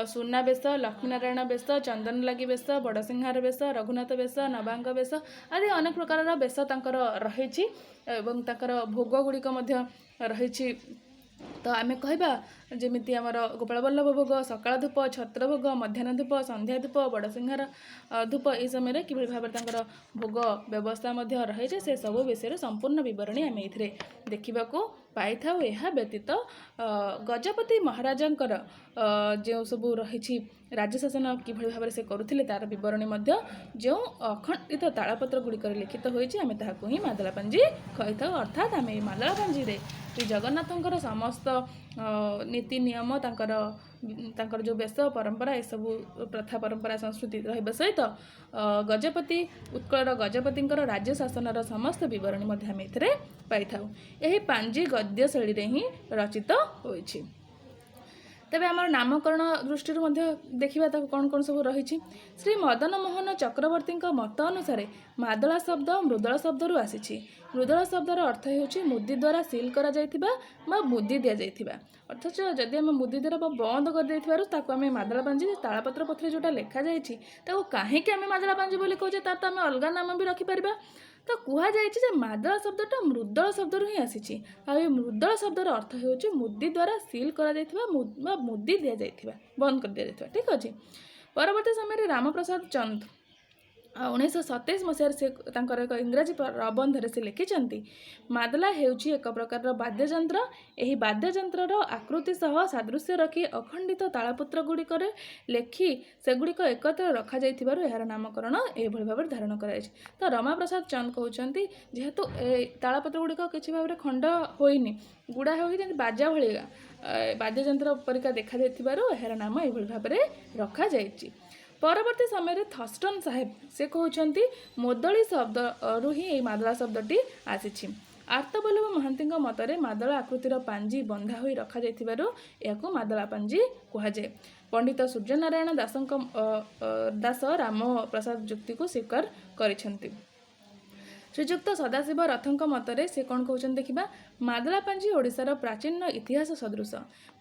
सुना बेश, लक्ष्मीनारायण बेश, चंदन लगी बेश, बड़सिंहार बेश, रघुनाथ बेश, नवांग बेश आदि अनेक प्रकार बेश रही। भोग गुड़िक रही। तो आम कहवा जमीती आमर गोपाल बल्लभ भोग, सकाळ धूप, छत्र भोग, मध्याह्न धूप, संध्या धूप, बड़सिंहार धूप, ये समय कि भाव में भोग व्यवस्था रही से सब विषय संपूर्ण बरणी आम ये देखा पाई था। यह व्यतीत गजपति महाराजंकर जो सब रही राज्यशासन कि भाव में से करुले तार बरणी जो अखंडित तालपत्र गुड़िक लिखित होती आम ताकू ही मादला पांजी कही था। अर्थात आम मादला पांजी श्री जगन्नाथंकर समस्त नीति नियम, तांकर जो बेश परंपरा, ये सब प्रथा परंपरा संस्कृति रहा सहित गजपति उत्कल गजपतिंकर राज्य शासन समस्त बरणी आम ये पाई था। यही पांजी गद्य शैली ही रचित होइछि। तेबे आमर नामकरण दृष्टि देखा कौन कौन सब रही। श्री मदन मोहन चक्रवर्ती मत अनुसार मादला शब्द मृदल शब्द रु आसी। मृदल शब्दर अर्थ हो मुदी द्वारा सील करा जाइथिबा मुदी दि जाइथिबा। अर्थात जदि आम मुदी द्वारा बंद कर आम मादला पांजी तालपत्र पत्र जोटा लिखा जाइछि कहीं आम मादला पांजी बोली कहूचे, तार तो आम अलग नाम भी रखिपर। तो कहुई मादला शब्दटा मृदल शब्द ही आसी। मृदल शब्दर अर्थ हो मुदी द्वारा सील करा मुदी दि जाइथिबा, बंद कर दिया जाइथिबा। ठीक अच्छे। परवर्ती समय रामप्रसाद चंद 1927 मसीह से एक इंग्राजी प्रबंध से लिखिं मादला हेउची एक प्रकार वाद्ययंत्र। यही वाद्ययंत्र आकृति सह सादृश्य रखी अखंडित तालपत्र गुड़िक लेखि सेगुड़िक एकत्र रखा यार नामकरण यह भाव में धारण कर। तो रमाप्रसाद चंद कहते जेहेतु तालपत्र गुड़िक किसी भाव में खंड होइनी, गुड़ा हो बाजा भाई वाद्ययंत्र परिका देखा यार नाम यह भाव में रखा जाइछि। परवर्ती समय थस्टन साहेब से कहते मोदली शब्द रु ही मादला शब्दटी आसी। आर्तबल्लभ महांती मतरे मादला आकृतिर पांजी बंधा हो रखा यह मादला पांजी कहुए। पंडित सूर्यनारायण दास राम प्रसाद युक्ति को स्वीकार करिसेंति। श्रीजुक्त सदाशिव रथंक मतरे से कौन कहते देखा मादला पांजी ओडिशार प्राचीन इतिहास सदृश।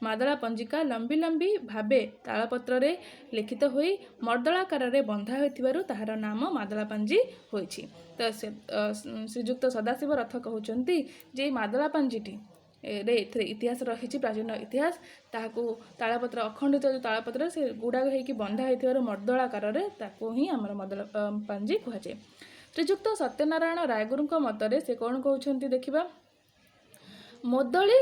मादला पंजिका लंबी लंबी भावे तालपत्र रे लिखित होई मर्दलाकार रे बंधा होइथिबारु ताहार नाम मादला पांजी होइछि। तो श्रीजुक्त सदाशिव रथ कहते जे मादला पांजीटी रे इतिहास रही प्राचीन इतिहास, ताकू तालपत्र अखंडित जो तालपत्र से गुड़ा होइकि बंधा होइथिबारु मर्दलाकार रे ताकू ही आमर मादला पांजी कहुए। श्रीजुक्त सत्यनारायण रायगुरु मतरे से कौन कहते देखा मोदली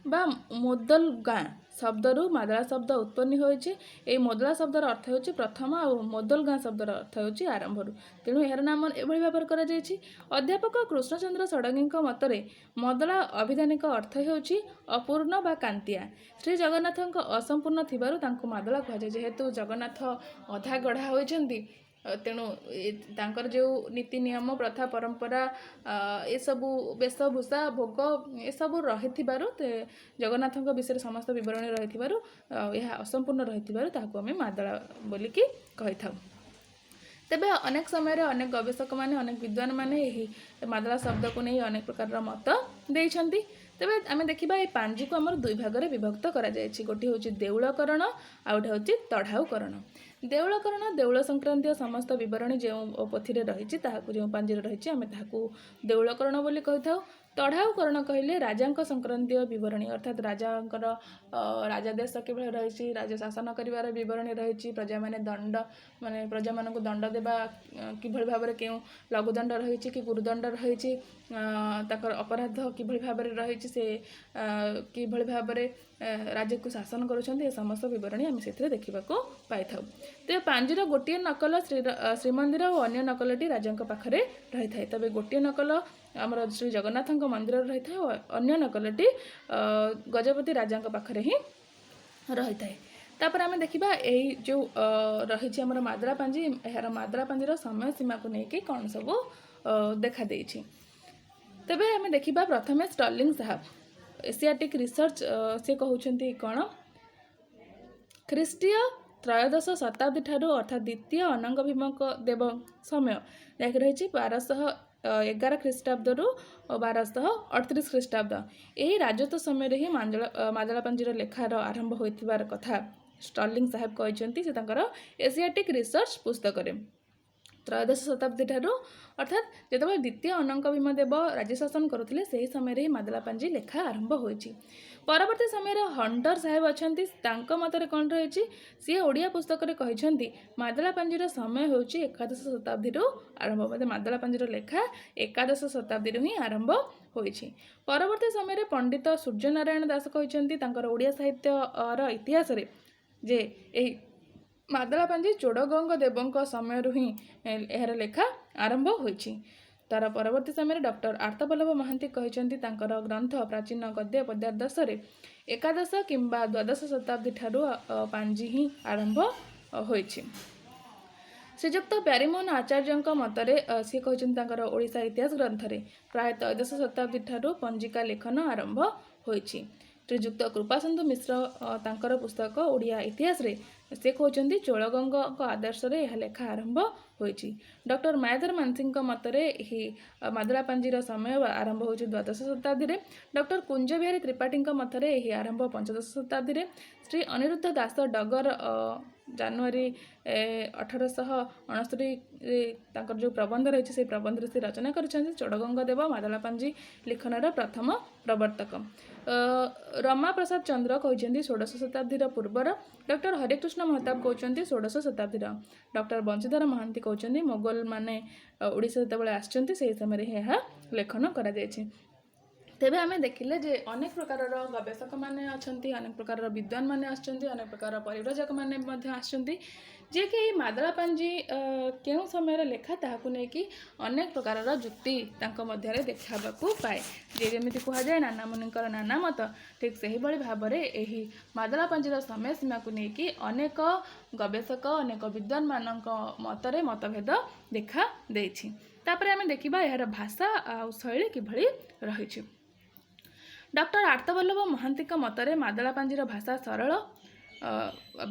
बा मोदल गाँ ଶବ୍ଦରୁ ମାଦଳା ଶବ୍ଦ ଉତ୍ପନ୍ନ ହୋଇଛି। ଏହି ମୋଦଳା ଶବ୍ଦର ଅର୍ଥ ହେଉଛି ପ୍ରଥମ ଆଉ ମୋଦଲ ଗାଁ ଶବ୍ଦର ଅର୍ଥ ହେଉଛି ଆରମ୍ଭରୁ। ତେଣୁ ଏହାର ନାମ ଏଭଳି ଭାବରେ କରାଯାଇଛି। ଅଧ୍ୟାପକ କୃଷ୍ଣଚନ୍ଦ୍ର ଷଡ଼ଙ୍ଗୀଙ୍କ ମତରେ ମୋଦଳା ଆଭିଧାନିକ ଅର୍ଥ ହେଉଛି ଅପୂର୍ଣ୍ଣ ବା କାନ୍ତିଆ। ଶ୍ରୀ ଜଗନ୍ନାଥଙ୍କ ଅସମ୍ପୂର୍ଣ୍ଣ ଥିବାରୁ ତାଙ୍କୁ ମାଦଳା କୁହାଯାଏ। ଯେହେତୁ ଜଗନ୍ନାଥ ଅଧା ଗଢ଼ା ହୋଇଛନ୍ତି, ତେଣୁ ତାଙ୍କର ଯେଉଁ ନୀତି ନିୟମ ପ୍ରଥା ପରମ୍ପରା ଏସବୁ ବେଶଭୂଷା ଭୋଗ ଏସବୁ ରହିଥିବାରୁ ଜଗନ୍ନାଥଙ୍କ ବିଷୟରେ ସମସ୍ତ ବିବରଣୀ ରହିଥିବାରୁ ଏହା ଅସମ୍ପୂର୍ଣ୍ଣ ରହିଥିବାରୁ ତାହାକୁ ଆମେ ମାଦଳା ବୋଲିକି କହିଥାଉ। ତେବେ ଅନେକ ସମୟରେ ଅନେକ ଗବେଷକମାନେ ଅନେକ ବିଦ୍ୱାନମାନେ ଏହି ମାଦଳା ଶବ୍ଦକୁ ନେଇ ଅନେକ ପ୍ରକାରର ମତ ଦେଇଛନ୍ତି। ତେବେ ଆମେ ଦେଖିବା ଏହି ପାଞ୍ଜିକୁ ଆମର ଦୁଇ ଭାଗରେ ବିଭକ୍ତ କରାଯାଇଛି। ଗୋଟିଏ ହେଉଛି ଦେଉଳକରଣ ଆଉ ଗୋଟେ ହେଉଛି ତଢ଼ାଉକରଣ। ଦେଉଳକରଣ ଦେଉଳ ସଂକ୍ରାନ୍ତୀୟ ସମସ୍ତ ବିବରଣୀ ଯେଉଁ ପୋଥିରେ ରହିଛି ତାହାକୁ ଯେଉଁ ପାଞ୍ଜିରେ ରହିଛି ଆମେ ତାହାକୁ ଦେଉଳକରଣ ବୋଲି କହିଥାଉ। ତଢ଼ାଉକରଣ କହିଲେ ରାଜାଙ୍କ ସଂକ୍ରାନ୍ତୀୟ ବିବରଣୀ, ଅର୍ଥାତ୍ ରାଜାଙ୍କର ରାଜାଦେଶ କିଭଳି ରହିଛି, ରାଜ୍ୟ ଶାସନ କରିବାର ବିବରଣୀ ରହିଛି, ପ୍ରଜାମାନଙ୍କୁ ଦଣ୍ଡ ଦେବା କିଭଳି ଭାବରେ କେଉଁ ଲଘୁଦଣ୍ଡ ରହିଛି କି ଗୁରୁଦଣ୍ଡ ରହିଛି, ତାଙ୍କର ଅପରାଧ କିଭଳି ଭାବରେ ରହିଛି, ସେ କିଭଳି ଭାବରେ ରାଜ୍ୟକୁ ଶାସନ କରୁଛନ୍ତି, ଏ ସମସ୍ତ ବିବରଣୀ ଆମେ ସେଥିରେ ଦେଖିବାକୁ ପାଇଥାଉ। ତେବେ ପାଞ୍ଜିର ଗୋଟିଏ ନକଲ ଶ୍ରୀମନ୍ଦିର ଓ ଅନ୍ୟ ନକଲଟି ରାଜାଙ୍କ ପାଖରେ ରହିଥାଏ। ତେବେ ଗୋଟିଏ ନକଲ ଆମର ଶ୍ରୀ ଜଗନ୍ନାଥଙ୍କ ମନ୍ଦିରରେ ରହିଥାଏ ଓ ଅନ୍ୟ ନକଲଟି ଗଜପତି ରାଜାଙ୍କ ପାଖରେ ହିଁ ରହିଥାଏ। ତାପରେ ଆମେ ଦେଖିବା ଏହି ଯେଉଁ ରହିଛି ଆମର ମାଦଳା ପାଞ୍ଜି, ଏହାର ମାଦଳା ପାଞ୍ଜିର ସମୟ ସୀମାକୁ ନେଇକି କ'ଣ ସବୁ ଦେଖାଦେଇଛି। ତେବେ ଆମେ ଦେଖିବା ପ୍ରଥମେ ଷ୍ଟର୍ଲିଂ ସାହାବ ଏସିଆଟିକ୍ ରିସର୍ଚ୍ଚ ସେ କହୁଛନ୍ତି କ'ଣ, ଖ୍ରୀଷ୍ଟୀୟ ତ୍ରୟୋଦଶ ଶତାବ୍ଦୀ ଠାରୁ ଅର୍ଥାତ୍ ଦ୍ୱିତୀୟ ଅନଙ୍ଗ ଭୀମ ଦେବ ସମୟ ଯାହାକି ରହିଛି 1211 ଖ୍ରୀଷ୍ଟାବ୍ଦରୁ 1238 ଖ୍ରୀଷ୍ଟାବ୍ଦ, ଏହି ରାଜତ୍ୱ ସମୟରେ ହିଁ ମାଦଳା ପାଞ୍ଜିର ଲେଖାର ଆରମ୍ଭ ହୋଇଥିବାର କଥା ଷ୍ଟର୍ଲିଂ ସାହେବ କହିଛନ୍ତି ସେ ତାଙ୍କର ଏସିଆଟିକ୍ ରିସର୍ଚ୍ଚ ପୁସ୍ତକରେ। ତ୍ରୟୋଦଶ ଶତାବ୍ଦୀ ଠାରୁ ଅର୍ଥାତ୍ ଯେତେବେଳେ ଦ୍ୱିତୀୟ ଅନଙ୍କ ଭୀମ ଦେବ ରାଜ୍ୟ ଶାସନ କରୁଥିଲେ ସେହି ସମୟରେ ହିଁ ମାଦଳା ପାଞ୍ଜି ଲେଖା ଆରମ୍ଭ ହୋଇଛି। ପରବର୍ତ୍ତୀ ସମୟରେ ହଣ୍ଟର ସାହେବ ଅଛନ୍ତି, ତାଙ୍କ ମତରେ କ'ଣ ରହିଛି, ସିଏ ଓଡ଼ିଆ ପୁସ୍ତକରେ କହିଛନ୍ତି ମାଦଳା ପାଞ୍ଜିର ସମୟ ହେଉଛି ଏକାଦଶ ଶତାବ୍ଦୀରୁ ଆରମ୍ଭ, ବୋଧେ ମାଦଳା ପାଞ୍ଜିର ଲେଖା ଏକାଦଶ ଶତାବ୍ଦୀରୁ ହିଁ ଆରମ୍ଭ ହୋଇଛି। ପରବର୍ତ୍ତୀ ସମୟରେ ପଣ୍ଡିତ ସୂର୍ଯ୍ୟନାରାୟଣ ଦାସ କହିଛନ୍ତି ତାଙ୍କର ଓଡ଼ିଆ ସାହିତ୍ୟର ଇତିହାସରେ ଯେ ଏହି ମାଦଳା ପାଞ୍ଜି ଚୋଡ଼ଗଙ୍ଗ ଦେବଙ୍କ ସମୟରୁ ହିଁ ଏହାର ଲେଖା ଆରମ୍ଭ ହୋଇଛି। ତାର ପରବର୍ତ୍ତୀ ସମୟରେ ଡକ୍ଟର ଆର୍ତ୍ତବଲ୍ଲଭ ମହାନ୍ତି କହିଛନ୍ତି ତାଙ୍କର ଗ୍ରନ୍ଥ ପ୍ରାଚୀନ ଗଦ୍ୟ ପଦ୍ୟାଦର୍ଶରେ ଏକାଦଶ କିମ୍ବା ଦ୍ୱାଦଶ ଶତାବ୍ଦୀ ଠାରୁ ପାଞ୍ଜି ହିଁ ଆରମ୍ଭ ହୋଇଛି। ଶ୍ରୀଯୁକ୍ତ ପ୍ୟାରୀମୋହନ ଆଚାର୍ଯ୍ୟଙ୍କ ମତରେ ସିଏ କହିଛନ୍ତି ତାଙ୍କର ଓଡ଼ିଶା ଇତିହାସ ଗ୍ରନ୍ଥରେ ପ୍ରାୟ ତ୍ରୟୋଦଶ ଶତାବ୍ଦୀ ଠାରୁ ପଞ୍ଜିକା ଲେଖନ ଆରମ୍ଭ ହୋଇଛି। ଶ୍ରୀଯୁକ୍ତ କୃପାସନ୍ଧୁ ମିଶ୍ର ତାଙ୍କର ପୁସ୍ତକ ଓଡ଼ିଆ ଇତିହାସରେ ସେ କହୁଛନ୍ତି ଚୋଳଗଙ୍ଗଙ୍କ ଆଦର୍ଶରେ ଏହା ଲେଖା ଆରମ୍ଭ ହୋଇଛି। ଡକ୍ଟର ମାୟାଧର ମାନସିଂଙ୍କ ମତରେ ଏହି ମାଦଳା ପାଞ୍ଜିର ସମୟ ଆରମ୍ଭ ହେଉଛି ଦ୍ୱାଦଶ ଶତାବ୍ଦୀରେ। ଡକ୍ଟର କୁଞ୍ଜ ବିହାରୀ ତ୍ରିପାଠୀଙ୍କ ମତରେ ଏହି ଆରମ୍ଭ ପଞ୍ଚଦଶ ଶତାବ୍ଦୀରେ। ଶ୍ରୀ ଅନିରୁଦ୍ଧ ଦାସ ଡଗର ଜାନୁଆରୀ 1869ରେ ତାଙ୍କର ଯେଉଁ ପ୍ରବନ୍ଧ ରହିଛି ସେହି ପ୍ରବନ୍ଧରେ ସେ ରଚନା କରିଛନ୍ତି ଚୋଡ଼ଗଙ୍ଗ ଦେବ ମାଦଳା ପାଞ୍ଜି ଲିଖନର ପ୍ରଥମ ପ୍ରବର୍ତ୍ତକ। ରମାପ୍ରସାଦ ଚନ୍ଦ୍ର କହିଛନ୍ତି ଷୋଡ଼ଶ ଶତାବ୍ଦୀର ପୂର୍ବର। ଡକ୍ଟର ହରେକୃଷ୍ଣ ମହତାବ କହୁଛନ୍ତି ଷୋଡ଼ଶ ଶତାବ୍ଦୀର। ଡକ୍ଟର ବଂଶୀଧର ମହାନ୍ତି କହୁଛନ୍ତି ମୋଗଲମାନେ ଓଡ଼ିଶା ଯେତେବେଳେ ଆସିଛନ୍ତି ସେହି ସମୟରେ ଏହା ଲେଖନ କରାଯାଇଛି। ତେବେ ଆମେ ଦେଖିଲେ ଯେ ଅନେକ ପ୍ରକାରର ଗବେଷକମାନେ ଅଛନ୍ତି, ଅନେକ ପ୍ରକାରର ବିଦ୍ୱାନମାନେ ଆସିଛନ୍ତି, ଅନେକ ପ୍ରକାରର ପରିବ୍ରଜକମାନେ ମଧ୍ୟ ଆସିଛନ୍ତି ଯିଏକି ଏହି ମାଦଳା ପାଞ୍ଜି କେଉଁ ସମୟରେ ଲେଖା ତାହାକୁ ନେଇକି ଅନେକ ପ୍ରକାରର ଯୁକ୍ତି ତାଙ୍କ ମଧ୍ୟରେ ଦେଖାବାକୁ ପାଏ। ଯେ ଯେମିତି କୁହାଯାଏ ନାନା ମୁନିଙ୍କର ନାନା ମତ, ଠିକ୍ ସେହିଭଳି ଭାବରେ ଏହି ମାଦଳା ପାଞ୍ଜିର ସମୟ ସୀମାକୁ ନେଇକି ଅନେକ ଗବେଷକ ଅନେକ ବିଦ୍ୱାନମାନଙ୍କ ମତରେ ମତଭେଦ ଦେଖା ଦେଇଛି। ତାପରେ ଆମେ ଦେଖିବା ଏହାର ଭାଷା ଆଉ ଶୈଳୀ କିଭଳି ରହିଛି। ଡକ୍ଟର ଆର୍ତ୍ତବଲ୍ଲଭ ମହାନ୍ତିଙ୍କ ମତରେ ମାଦଳା ପାଞ୍ଜିର ଭାଷା ସରଳ,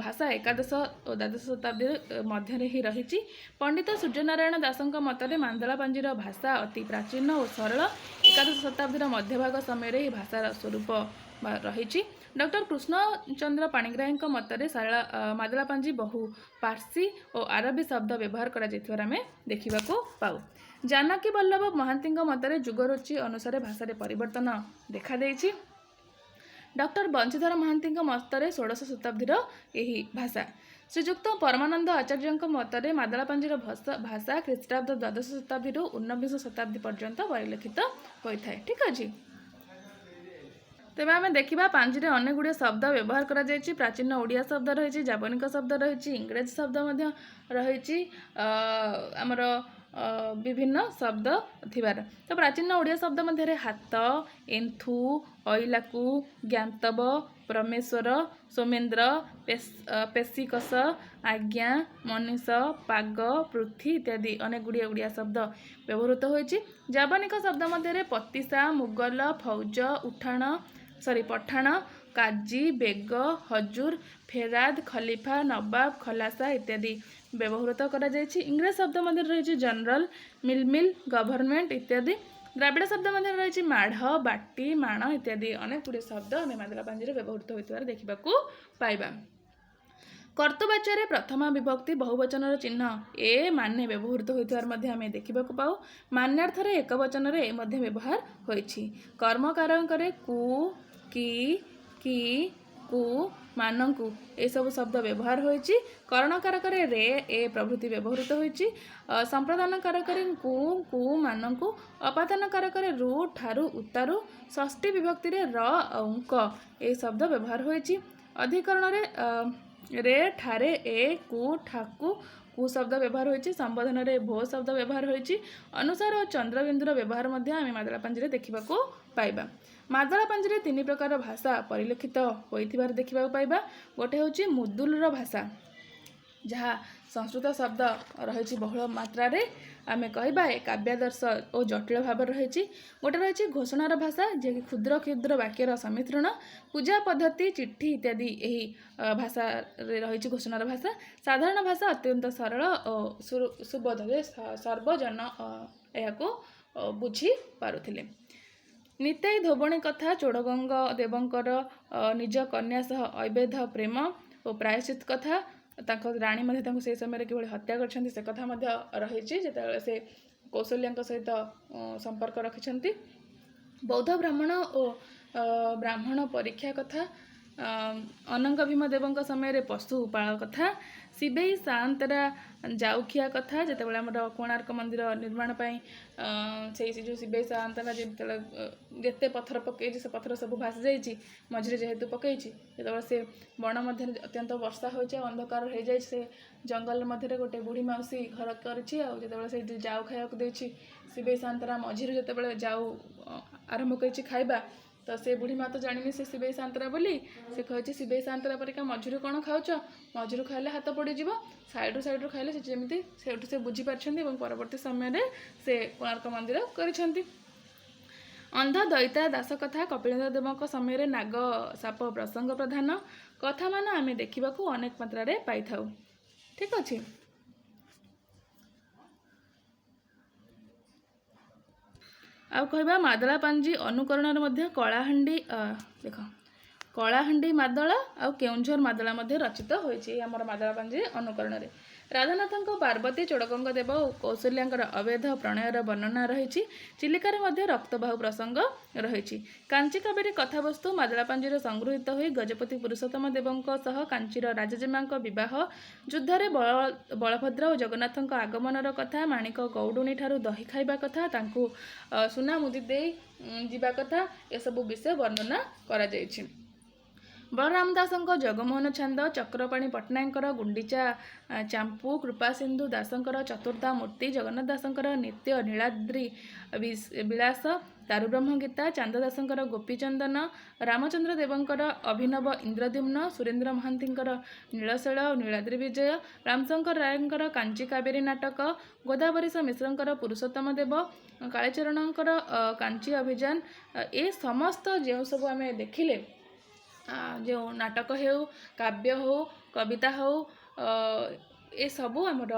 ଭାଷା ଏକାଦଶ ଓ ଦ୍ୱାଦଶ ଶତାବ୍ଦୀ ମଧ୍ୟରେ ହିଁ ରହିଛି। ପଣ୍ଡିତ ସୂର୍ଯ୍ୟନାରାୟଣ ଦାସଙ୍କ ମତରେ ମାଦଳା ପାଞ୍ଜିର ଭାଷା ଅତି ପ୍ରାଚୀନ ଓ ସରଳ, ଏକାଦଶ ଶତାବ୍ଦୀର ମଧ୍ୟଭାଗ ସମୟରେ ଏହି ଭାଷାର ସ୍ୱରୂପ ରହିଛି। ଡକ୍ଟର କୃଷ୍ଣଚନ୍ଦ୍ର ପାଣିଗ୍ରାହୀଙ୍କ ମତରେ ମାଦଳା ପାଞ୍ଜି ବହୁ ପାର୍ସୀ ଓ ଆରବୀ ଶବ୍ଦ ବ୍ୟବହାର କରାଯାଇଥିବାର ଆମେ ଦେଖିବାକୁ ପାଉ। ଜାନକୀ ବଲ୍ଲଭ ମହାନ୍ତିଙ୍କ ମତରେ ଯୁଗରୁଚି ଅନୁସାରେ ଭାଷାରେ ପରିବର୍ତ୍ତନ ଦେଖାଦେଇଛି। ଡକ୍ଟର ବଂଶୀଧର ମହାନ୍ତିଙ୍କ ମତରେ ଷୋଡ଼ଶ ଶତାବ୍ଦୀର ଏହି ଭାଷା। ଶ୍ରୀଯୁକ୍ତ ପରମାନନ୍ଦ ଆଚାର୍ଯ୍ୟଙ୍କ ମତରେ ମାଦଳା ପାଞ୍ଜିର ଭାଷା ଖ୍ରୀଷ୍ଟାବ୍ଦ ଦ୍ୱାଦଶ ଶତାବ୍ଦୀରୁ ଊନବିଂଶ ଶତାବ୍ଦୀ ପର୍ଯ୍ୟନ୍ତ ପରିଲକ୍ଷିତ ହୋଇଥାଏ। ଠିକ୍ ଅଛି। तेबे आमे देखिबा पांजिरे अनेक गुड़िया शब्द व्यवहार करा जायछि। प्राचीन ओडिया शब्द रही, जापानिक शब्द रही, इंग्रेजी शब्द मध्य रही, आमर विभिन्न शब्द थिबार। तो प्राचीन ओडिया शब्द मध्य हाथ, एंथु, अइलाकु, ज्ञातव, परमेश्वर, सोमेन्द्र, पेशिकस, आज्ञा, मनीष, पाग, पृथ्वी इत्यादि अनेक गुड़िया ओडिया शब्द व्यवहृत होइछि। जापानिक शब्द मध्य पतिसा, मुगल, फौज, पठाण, काजी, बेग, हजूर, फेराद, खलीफा, नवाब, खलासा इत्यादि व्यवहृत करा जायछि। इंग्रेज शब्द मध्य रही जनरल, मिल, गवर्नमेंट इत्यादि। द्राविड़ शब्द मध्य रही माढ़, बाटी, माण इत्यादि अनेक गुड़िया शब्द आम मादला पांजिरे व्यवहृत होइतिबार देखिबाकू पाइबा। कर्तवाच्य प्रथमा विभक्ति बहुवचन चिन्ह ए माने व्यवहृत होइतिबार मध्य आमे देखिबाकू पाऊ। मान्यार्थ रे एक वचन रे ए मध्य व्यवहार होइछि। कर्मकारक रे कु, की, कु, मानकु ए सब शब्द व्यवहार होइछि। करणकारक रे ए प्रभृति व्यवहृत होइछि। संप्रदान कारक रे कु, मानकु। अपादान कारक रे रु, ठारु, उतारु। षष्ठी विभक्ति रे र, अंक ए शब्द व्यवहार होइछि। अधिकरण रे ठारे ए, कु, ठाकु कु शब्द व्यवहार होइछि। संबोधन रे भो शब्द व्यवहार होइछि। अनुसार और चंद्रबिंदुर व्यवहार मध्य आमे मादला पांजिरे देखिबाकू पाइबा। मादला पांजिरे तीन प्रकार भाषा परिलक्षित होइथिबार देखिबाकू पाइबा। गोटे होछि मुदुलर भाषा, जहाँ संस्कृत शब्द रही बहुल मात्रा रे आमे कहबा काव्यादर्श और जटिल भाव रही। गोटे रही घोषणार भाषा, जे क्षुद्र क्षुद्र वाक्यर समिश्रण, पूजा पद्धति, चिट्ठी इत्यादि यही भाषा रे रही घोषणार भाषा। साधारण भाषा अत्यंत सरल और सुबोध सर्वजन यहाँ बुझी पारुथिले। निताई धोबणी कथा, चोड़गंग देवंकर निज कन्या सह अवैध प्रेम और प्रायश्चित कथा, राणी मध्य से समय किभଳି हत्या करछन्ती से कथा मध्य रही जेतेबेले से कौशल्या सहित संपर्क रखिछन्ती। बौद्ध ब्राह्मण और ब्राह्मण परीक्षा कथा, अनंग भीम देवंक समय पशु पाळ कथा, शिवेई सान्तरा जाउखिया कथा, जेतेबेले हमर कोणार्क मंदिर निर्माण पाई से जो शिवेई सान्तरा जेते पत्थर पकई से पत्थर सब भासी जाइए मझे जेहेतु पकई जो से बण मध्य अत्यंत वर्षा हो अंधकार हो जाए से जंगल मध्य गोटे बुढ़ी मौसी घर करते से जाऊ खाया देती शिवेई सान्तरा मझी जो जाऊ आरंभ कर खाइबा तो से बुढ़ी माँ तो जानी से शिवेई सान्तरा बोली से कही शिवेई सान्तरा परिका मझुरू कौन खाऊच मझुरू खाइले हाथ पड़ज सैड्रु सैड्रु खाइले जमी से बुझीपार परवर्ती समय से कोणार्क मंदिर कर अंध दैता दास कथा, कपिलेन्द्र देव समय नाग साप प्रसंग प्रधान कथा मान आम देखा अनेक मात्रा रे पाई थाउ। ठीक अच्छे। आउ कहबा मादला पांजी अनुकरण मध्य कलाहांडी देख कलाहांडी मादला आउ केउंझर मादला मध्य रचित होइछि हमर मादला पांजी अनुकरण रे। राधानाथ पार्वती चोड़गंग देव और कौशल्यांकर अवैध प्रणयर वर्णना रही। चिलिकार मध्य रक्तबाहु प्रसंग रही। कांची कावेरी कथावस्तु मादला पांजीर संगृहीत हो गजपति पुरुषोत्तम देवंक सह कांचीर राजाजेमा विवाह, युद्धरे बलभद्र और जगन्नाथ आगमनर कथा, माणिक गौडुणी ठारू दही खाइबा कथा, तांकु सुना मुदी दे जीवा कथा एसबु विषय वर्णना करा जायछि। बलराम दासंक जगमोहन छांद, चक्रपाणी पट्टनायकर गुंडीचा चांपू, कृपा सिंधु दासंकर चतुर्धा मूर्ति, जगन्नाथ दासंकर नित्य नीलाद्री विलास, दारुब्रह्म गीता, चांद दासंकर गोपीचंदन, रामचंद्र देवंकर अभिनव इंद्रद्युम्न, सुरेन्द्र महांतींकर नीलशैल और नीलाद्री विजय, रामशंकर रायंकर कांची कावेरी नाटक, गोदावरीश मिश्रंकर पुरुषोत्तम देव, कालीचरणंकर कांची अभियान ए समस्त जो सब आम देखिले जो नाटक हो काव्य हो कविता हो ए सबू आमर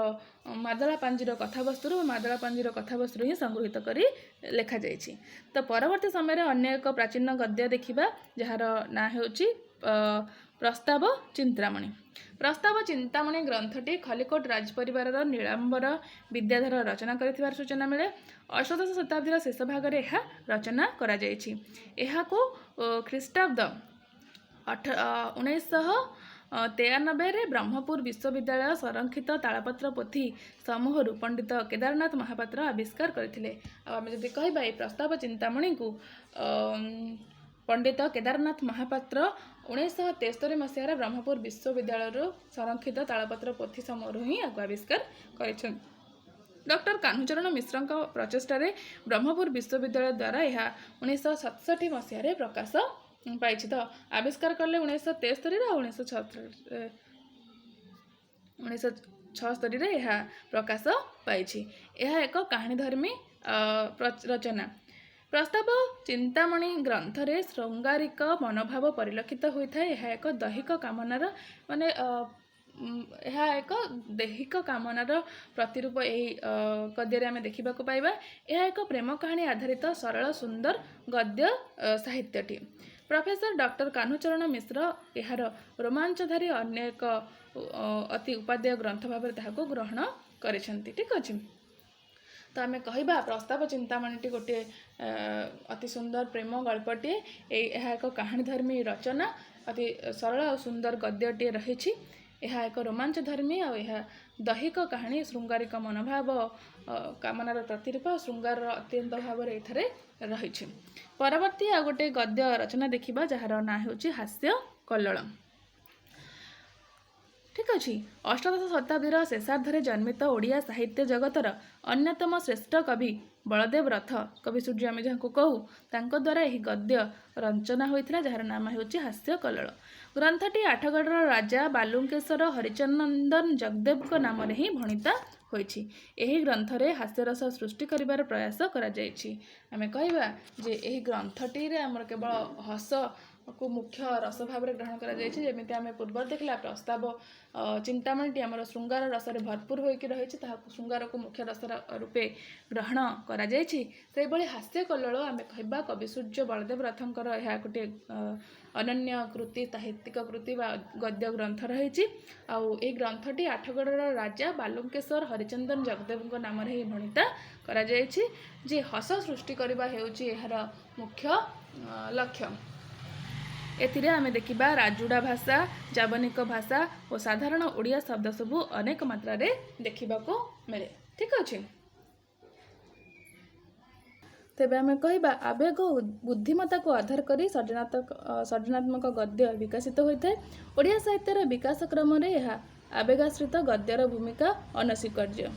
मादला पांजीर कथावस्तु मादला पांजीर कथावस्तु ही संगृहित करी लेखा जाइछि। तो परवर्ती समय अन्य एक प्राचीन गद्य देखिबा जार ना होछि प्रस्ताव चिंतामणि। प्रस्ताव चिंतामणि ग्रंथटी खलिकोट राजपरिवार नीलांबर विद्याधर रचना कर सूचना मिले। अष्टादश शताब्दीर शेष भाग में यह रचना करा जाइछि। एहाको ख्रीष्टाब्द 1993 ब्रह्मपुर विश्वविद्यालय संरक्षित तालपत्र पोथी समूह पंडित केदारनाथ महापात्र आविष्कार करथिले। आम जदि कहबा ए प्रस्ताव चिंतामणि को पंडित केदारनाथ महापात्र 1973 मसीहार ब्रह्मपुर विश्वविद्यालय संरक्षित तालपत्र पोथी समूह ही आविष्कार कर डॉक्टर कान्हूचरण मिश्र प्रचेषार ब्रह्मपुर विश्वविद्यालय द्वारा यह 1967 मसीह प्रकाश पाई। तो आविष्कार कले 1973 और 1976 यह प्रकाश पाई। यह एक कहानीधर्मी रचना। प्रस्ताव चिंतामणि ग्रंथ रे श्रृंगारिक मनोभाव परिलक्षित होता है। यह एक दैहिक कामनार माने यह एक दैहिक कामनार प्रतिरूप यही गद्य आम देखा पाइबा। यह एक प्रेम कहानी आधारित सरल सुंदर गद्य साहित्यटी। प्रोफेसर डॉक्टर कान्हूचरण मिश्र यार रोमांचधारी अन्य एक अति उपादेय ग्रंथ भाव ग्रहण करिसेंती। ठीक अच्छे। तो आम कहवा प्रस्ताव चिंतामणिटी गोटे अति सुंदर प्रेम गल्पटे। यह एक कहानीधर्मी रचना अति सरल और सुंदर गद्यटे रही। यह एक रोमांचधर्मी और यह दैहिक कहानी श्रृंगारिक मनोभाव कामनार प्रतिरूप श्रृंगार अत्यंत भाव रही। परवर्ती आ गोटे गद्य रचना देखा जार ना हूँ हास्य कल्लोल। ठीक अच्छे। अष्टादश शताब्दीर शेषार्धे जन्मित ओडिया साहित्य जगतर अन्यतम श्रेष्ठ कवि बलदेव रथ कवि सूर्य आम जहाँ कहूँ तांको द्वारा यह गद्य रचना होता जार नाम हूँ हास्य कल्लोल। ग्रंथटी आठगढ़ राजा बालुकेश्वर हरिचंदन जगदेव नाम ही भणिता होइछि। एही ग्रंथ रे हास्यरस सृष्टि करिवार प्रयास करा जाइछि। आमे कहबा जे एही ग्रंथटी रे हमर केवल हस को मुख्य रस भाव में ग्रहण करा जाइछि। जेमिति आमे पूर्व देखला प्रस्ताव चिंतामणिटी आमर श्रृंगार रस भरपूर होइकि रहिछि ताहाकु श्रृंगार को मुख्य रस रूपे ग्रहण करा जाइछि। से भली हास्य कल्लोल आमे कहबा कवि सूर्य बलदेव रथंकर यह गोटे अनन्य कृति साहित्यिक कृति बा गद्य ग्रंथ रही। आउ ए ग्रंथटी आठगढ़ राजा बालुकेश्वर हरिचंदन जगदेव नाम ही भणिता करा जाइछि। जे हस सृष्टि करबा हेउछि एहार मुख्य लक्ष्य। एथिरे आमे देखिबा राजुड़ा भाषा जावनिक भाषा और साधारण ओडिया शब्द सबू अनेक मात्रा रे देखिबाको मिले। ठीक अच्छे। तेबे आमे कहबा आवेग बुद्धिमत्ता को आधार करी सृजनात्मक गद्य विकसित होता है। ओडिया साहित्यर विकास क्रम रे यह आवेगाश्रित गद्यर भूमिका अनस्वीकार्य।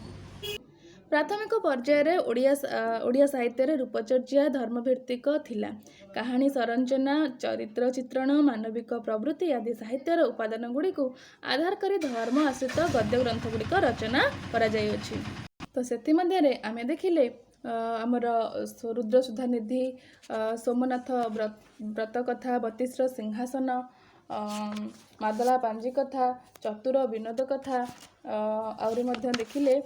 प्राथमिक पर्यायर ओडिया साहित्य रूपचर्या धर्मभित्तिक थिला। कहानी संरचना चरित्र चित्रण मानविक प्रवृत्ति आदि साहित्यर उपादान गुड़ी को आधार करी धर्म आश्रित गद्य ग्रंथ गुड़िक रचना करा जाइछि। तो सेति मध्यरे आमे देखिले आमर रुद्र सुधानिधि सोमनाथ व्रत कथा 32 सिंहासन मादला पांजी कथा चतुर विनोद कथा आउरी मध्य देखिले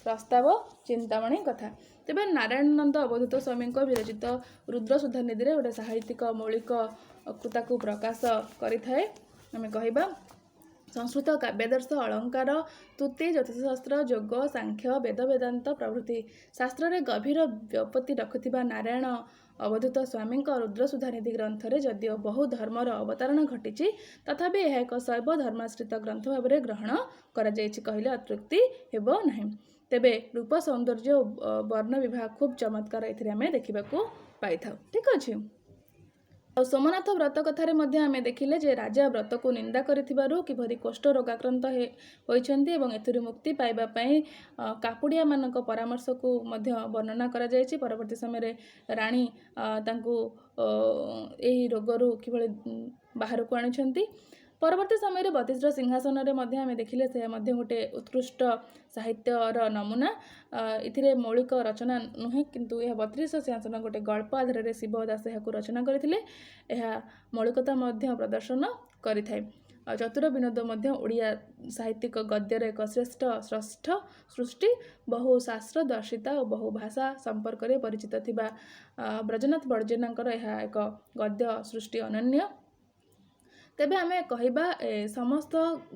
प्रस्ताव चिंतामणि कथा। तेबे नारायणानंद अवधूत स्वामी विरचित रुद्र सुधानिधि रे गोटे साहित्यिक मौलिकता को प्रकाश करिथाए। आमे कहबा संस्कृत काव्यदर्श अलंकार तुति ज्योतिषशास्त्र योग सांख्य वेद वेदांत प्रभृति शास्त्र रे गभीर व्युत्पत्ति रखुथिबा नारायण अवधूत स्वामी रुद्र सुधानिधि ग्रंथ रे जदिओ बहु धर्मर अवतारण घटिछि तथापि यह एक शैव धर्माश्रित ग्रंथ भाव में ग्रहण करा जाइछि कहले अत्युक्ति हेबो नाही। तेबे रूप सौंदर्य वर्ण विभाग खूब चमत्कार एथिरे आमे देखिबाकू पाइथाउ। ठीक अछि। और सोमनाथ व्रत कथारे मध्य आमे देखिले जे राजा व्रत को निंदा करिथिबारु किभरि कोष्ठ रोगाक्रांत होइछन्ति एवं एथिरे मुक्ति पाइबा पई कापुडिया मानक परामर्श को मध्य वर्णना करा जायछि। परवर्ती समय रे रानी तांकु एही रोगरु किभरि बाहर को आनिछन्ति। परवर्ती समय 32 सिंहासन रे मध्य आमे देखिले से मध्य गोटे उत्कृष्ट साहित्यर नमूना। इथिरे मौलिक रचना नुहे किंतु यह 32 सिंहासन गोटे गल्प आधार रे शिवदास यह रचना करथिले। यह मौलिकता मध्य प्रदर्शन करिथाय। चतुर विनोद मध्य ओडिया साहित्यिक गद्यर एक श्रेष्ठ सृष्टि। बहु शास्त्र दर्शिता और बहु भाषा संपर्क में परिचित थिबा ब्रजनाथ बड़जेनांकर यह एक गद्य सृष्टि अनन्य। तेबे आमे कहबा समस्त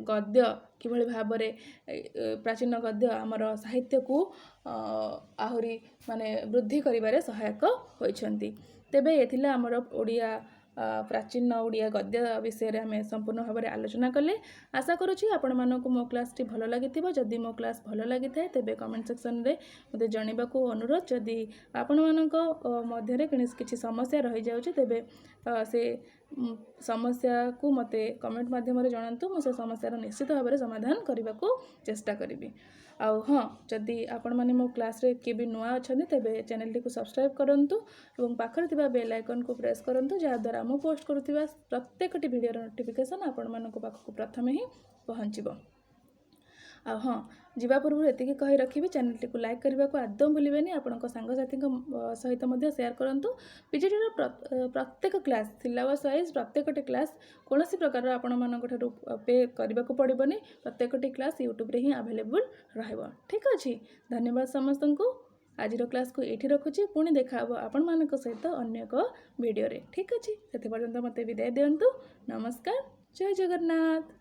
गद्य किभଳି भाबरे प्राचीन गद्य आमर साहित्य को आहुरी माने वृद्धि करिबारे सहायक होइछन्ति। तेबे एथिला आमर ओडिया प्राचीन ଓଡ଼ିଆ गद्य विषय आम संपूर्ण भाव में आलोचना कले। आशा करुँची आपण मानक मो क्लास भल लगी। जदि मो क्लास भल लगी था तेज कमेंट सेक्शन में मत जानवाक अनुरोध। जदि आपण मध्य किसी समस्या रही जाऊँगी तेबे से समस्या को मत कमेंट माध्यम जनातु। मुझे समस्यार निश्चित भाव में समाधान करने को चेष्टा करी। आउ हाँ, जदि आपण मैंने मो क्लास रे किए भी नुआ अच्छा तेबे चैनल टी को सब्सक्राइब करूँ और पाखर थिबा बेल आइकन को प्रेस करूँ, जहाँद्वारा आम पोस्ट करुवा प्रत्येक वीडियो नोटिफिकेशन आपण मानक पाखक प्रथम ही पहुँचब। हाँ, जीवा पूर्व एतिकी कही रखी चैनल टी को लाइक करने को आदम भूलें। आपण सांगसाथी सहित सेयार करूँ। पीजीटी प्रत्येक क्लास सिलेबस वाइज प्रत्येक क्लास कौन प्रकार आपण मान पे करने को पड़ोनी। प्रत्येक क्लास यूट्यूब रे ही अवेलेबल रहा। ठीक अच्छे, धन्यवाद समस्त को। आज क्लास को ये रखुच्छी, पुणी देखा आपण मान सहित अन्य एक वीडियो रे। ठीक अच्छे, से पर्यंत मत विदाय दिंतु। नमस्कार, जय जगन्नाथ।